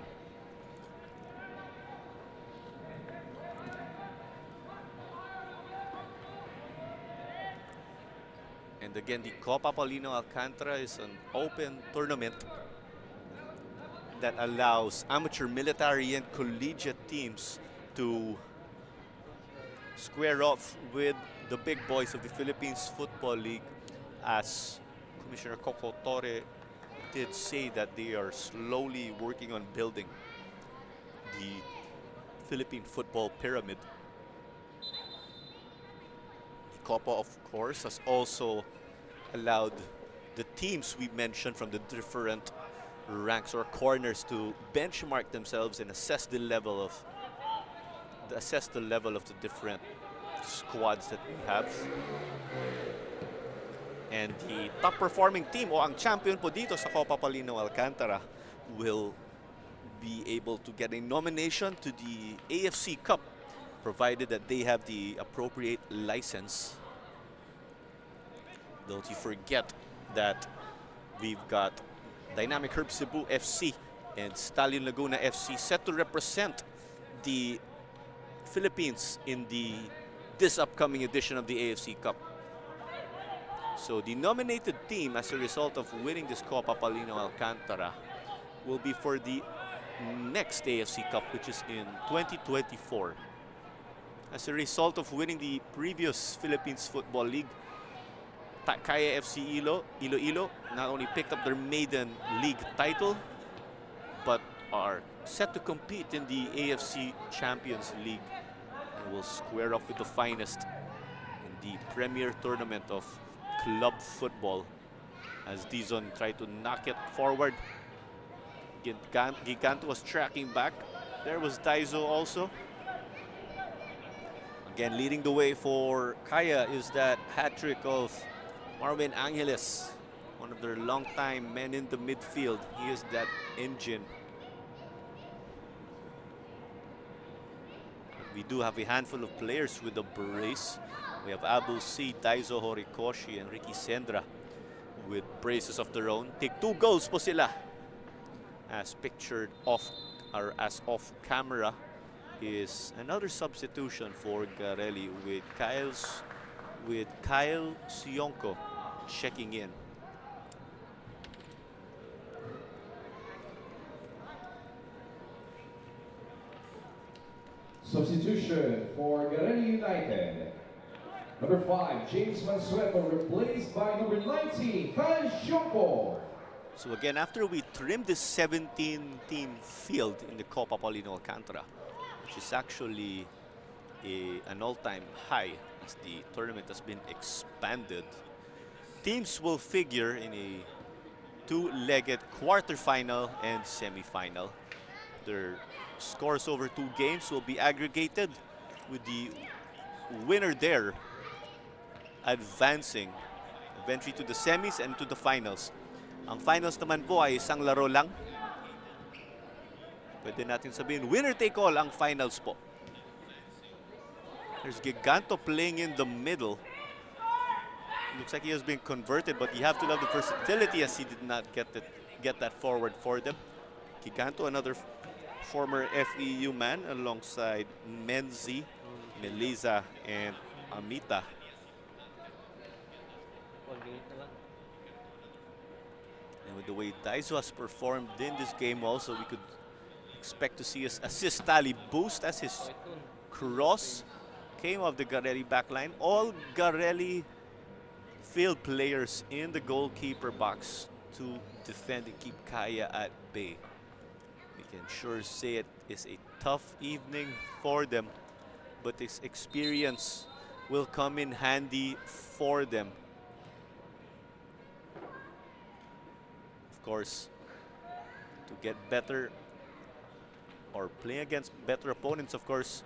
again, the Copa Paulino Alcantara is an open tournament that allows amateur, military, and collegiate teams to square off with the big boys of the Philippines Football League, as Commissioner Coco Torre did say that they are slowly working on building the Philippine football pyramid. The Copa, of course, has also allowed the teams we mentioned from the different ranks or corners to benchmark themselves and assess the level of the different squads that we have. And the top performing team o ang champion po dito sa Copa Paulino Alcantara will be able to get a nomination to the AFC Cup, provided that they have the appropriate license. Don't you forget that we've got Dynamic Herb Cebu FC and Stallion Laguna FC set to represent the Philippines in this upcoming edition of the AFC Cup. So the nominated team, as a result of winning this Copa Paulino Alcantara, will be for the next AFC Cup, which is in 2024. As a result of winning the previous Philippines Football League, Kaya FC-Iloilo not only picked up their maiden league title, but are set to compete in the AFC Champions League and will square off with the finest in the premier tournament of club football, as Dizon tried to knock it forward. Giganto was tracking back. There was Daizo also. Again, leading the way for Kaya is that hat-trick of Marvin Angeles, one of their longtime men in the midfield. He is that engine. We do have a handful of players with a brace. We have Abu C, Daizo Horikoshi, and Ricky Sendra with braces of their own. Take 2 goals po sila. As pictured off camera is another substitution for Garelli with Kyle Sionko checking in. Substitution for Garelli United. Number 5, James Mansueto, replaced by number 19, Kyle Sionko. So again, after we trimmed this 17-team field in the Copa Paulino Alcantara, which is actually an all-time high as the tournament has been expanded, teams will figure in a 2-legged quarterfinal and semifinal. Their scores over 2 games will be aggregated, with the winner there advancing eventually to the semis and to the finals. Ang finals naman po ay isang laro lang. Pwede natin sabihin, winner take all ang finals po. There's Giganto playing in the middle. Looks like he has been converted, but you have to love the versatility as he did not get that forward for them. Giganto, another former FEU man, alongside Menzi, Melisa, and Amita. And with the way Daiso has performed in this game also, we could expect to see his assist tally boost as his cross came off the Garelli backline. All Garelli field players in the goalkeeper box to defend and keep Kaya at bay. We can sure say it is a tough evening for them, but this experience will come in handy for them. Of course, to get better or play against better opponents, of course,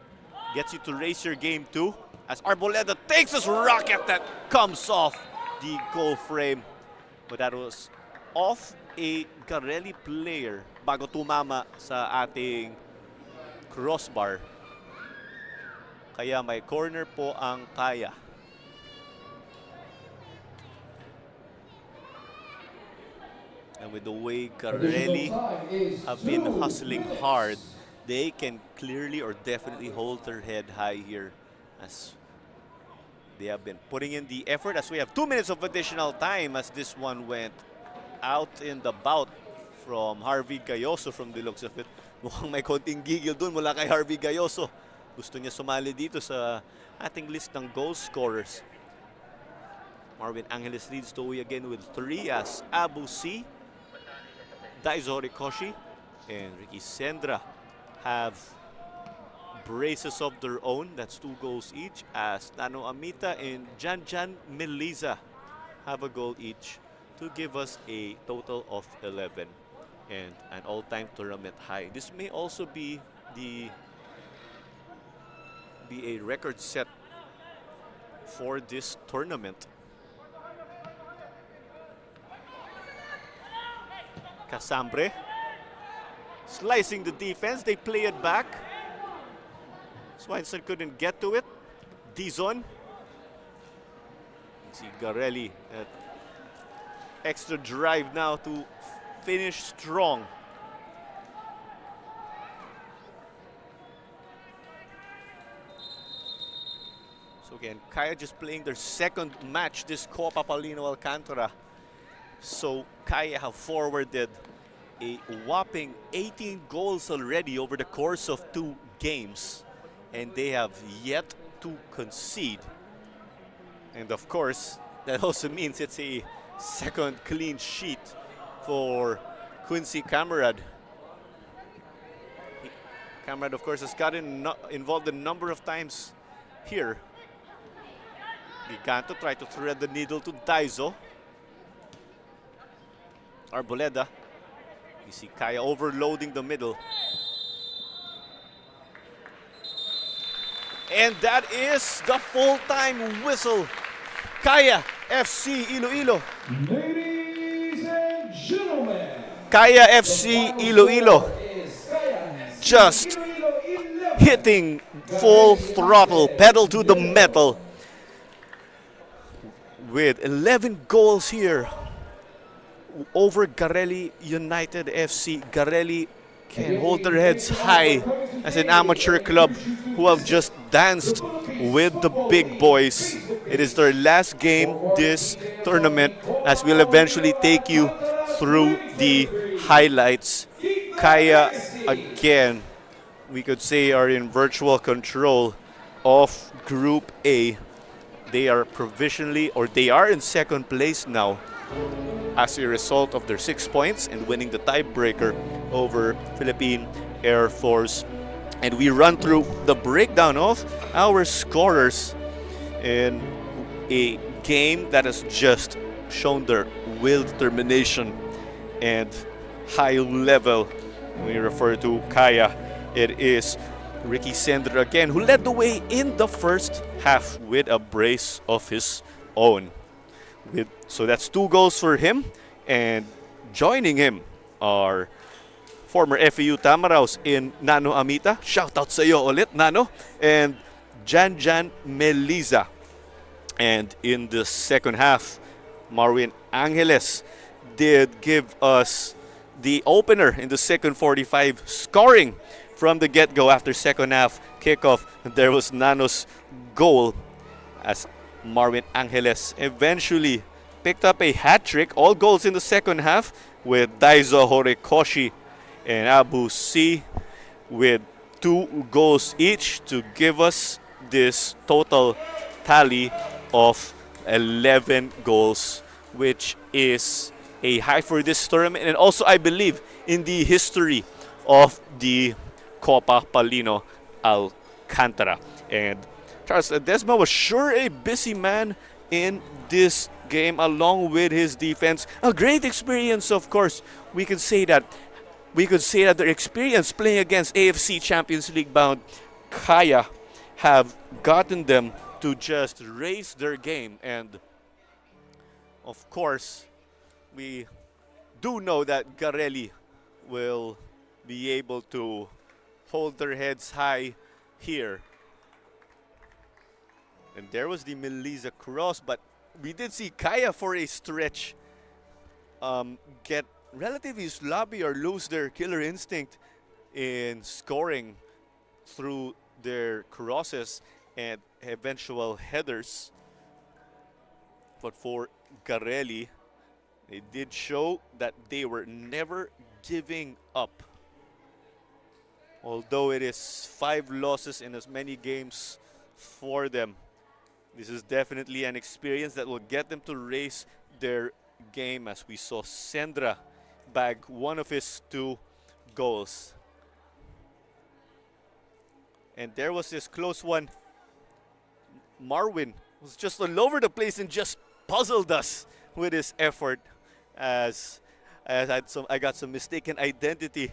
gets you to raise your game too. As Arboleda takes this rocket that comes off the goal frame. But that was off a Garelli player bago tumama sa ating crossbar. Kaya may corner po ang Kaya. And with the way Garelli have been hustling hard, they can clearly or definitely hold their head high here, as They have been putting in the effort as we have 2 minutes of additional time as this one went out in the bout from Harvey Gayoso from the looks of it. Mukhang may konting gigil dun mula kay Harvey Gayoso. Gusto niya sumali dito sa ating list ng goal scorers. Marvin Angeles leads the way again with 3 as Abu C, Daizo Horikoshi, and Ricky Sendra have braces of their own. That's 2 goals each as Nano Amita and Janjan Meliza have a goal each to give us a total of 11 and an all-time tournament high. This may also be a record set for this tournament. Casambre slicing the defense. They play it back. Swineson couldn't get to it. Dizon. See Garelli at extra drive now to finish strong. So again, Kaya just playing their second match this Copa Paulino Alcantara. So Kaya have forwarded a whopping 18 goals already over the course of 2 games. And they have yet to concede. And of course, that also means it's a second clean sheet for Quincy Camarad. Camarad, of course, has gotten involved a number of times here. Giganto try to thread the needle to Daizo. Arboleda. You see Kaya overloading the middle. And that is the full-time whistle. Kaya FC-Iloilo. Ladies and gentlemen, Kaya FC-Iloilo just hitting full throttle, pedal to the metal with 11 goals here over Garelli United FC. Garelli can hold their heads high as an amateur club who have just danced with the big boys. It is their last game this tournament as we'll eventually take you through the highlights. Kaya, again, we could say are in virtual control of Group A. They are provisionally, or they are in second place now as a result of their 6 points and winning the tiebreaker over Philippine Air Force. And we run through the breakdown of our scorers in a game that has just shown their will, determination, and high level. When we refer to Kaya, it is Ricky Sendra again, who led the way in the first half with a brace of his own. So that's 2 goals for him, and joining him are former FAU Tamaraws in Nano Amita. Shoutout sa iyo ulit, Nano. And Janjan Meliza. And in the second half, Marvin Angeles did give us the opener in the second 45, scoring from the get-go after second half kickoff. There was Nano's goal as Marvin Angeles eventually picked up a hat-trick, all goals in the second half, with Daizo Horikoshi and Abu C with 2 goals each to give us this total tally of 11 goals, which is a high for this tournament and also, I believe, in the history of the Copa Paulino Alcantara. And Charles Ledesma was sure a busy man in this game along with his defense. A great experience, of course. We could say that their experience playing against AFC Champions League bound Kaya have gotten them to just raise their game. And of course, we do know that Garelli will be able to hold their heads high here. And there was the Meliza cross, but we did see Kaya for a stretch get relatively sloppy or lose their killer instinct in scoring through their crosses and eventual headers. But for Garelli, they did show that they were never giving up. Although it is 5 losses in as many games for them, this is definitely an experience that will get them to raise their game, as we saw Sendra bag one of his 2 goals. And there was this close one. Marwin was just all over the place and just puzzled us with his effort, as I got some mistaken identity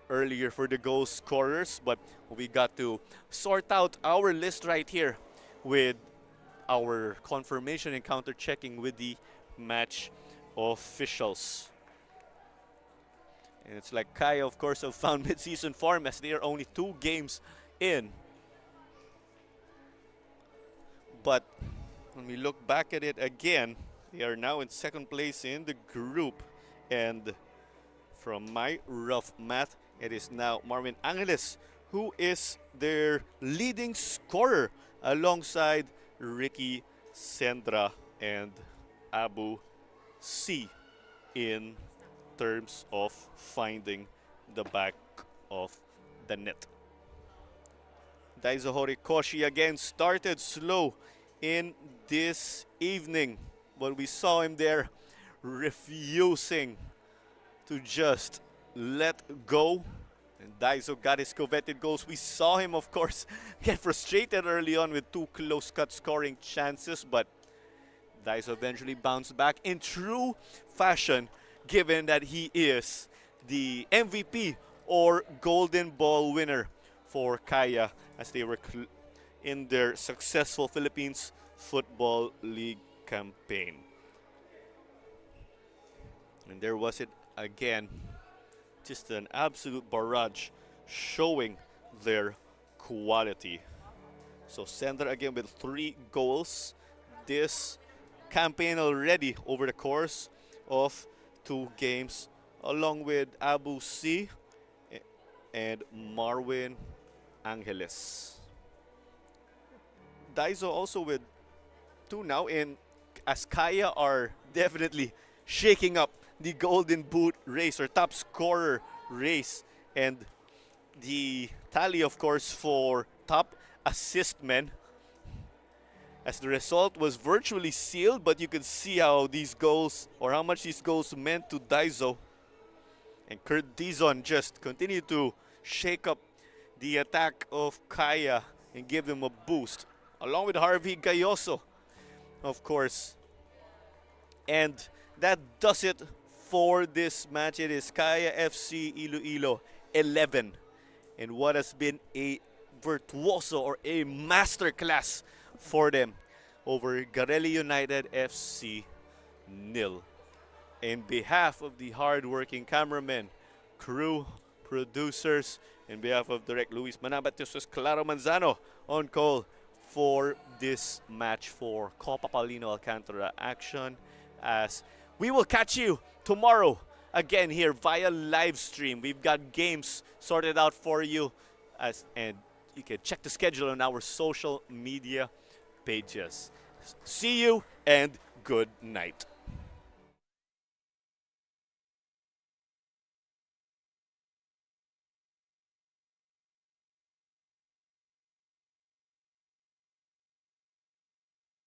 earlier for the goal scorers, but we got to sort out our list right here with our confirmation and counter checking with the match officials. And it's like Kaya, of course, have found mid-season form, as they are only 2 games in. But when we look back at it again, they are now in 2nd place in the group. And from my rough math, it is now Marvin Angeles who is their leading scorer, alongside Ricky, Sendra, and Abu C in terms of finding the back of the net. Daiso Horikoshi again started slow in this evening, but we saw him there refusing to just let go. And Daiso got his coveted goals. We saw him, of course, get frustrated early on with 2 close-cut scoring chances, but Daiso eventually bounced back in true fashion, given that he is the MVP or Golden Ball winner for Kaya, as they were in their successful Philippines Football League campaign. And there was it again. Just an absolute barrage showing their quality. So Sender again with 3 goals this campaign already over the course of 2 games, along with Abu C and Marwin Angeles. Daiso also with 2 now, in as Kaya are definitely shaking up the Golden Boot race or top scorer race, and the tally, of course, for top assist men, as the result was virtually sealed, but you can see how these goals, or how much these goals meant to Daiso. And Kurt Dizon just continued to shake up the attack of Kaya and give them a boost, along with Harvey Gayoso, of course. And that does it for this match. It is Kaya FC-Iloilo 11. And what has been a virtuoso or a masterclass for them over Garelli United FC 0. In behalf of the hard-working cameramen, crew, producers, in behalf of Direct Luis Manabat, this was Claro Manzano on call for this match for Copa Paulino Alcantara action, as we will catch you tomorrow again here via live stream. We've got games sorted out for you, and you can check the schedule on our social media pages. See you and good night.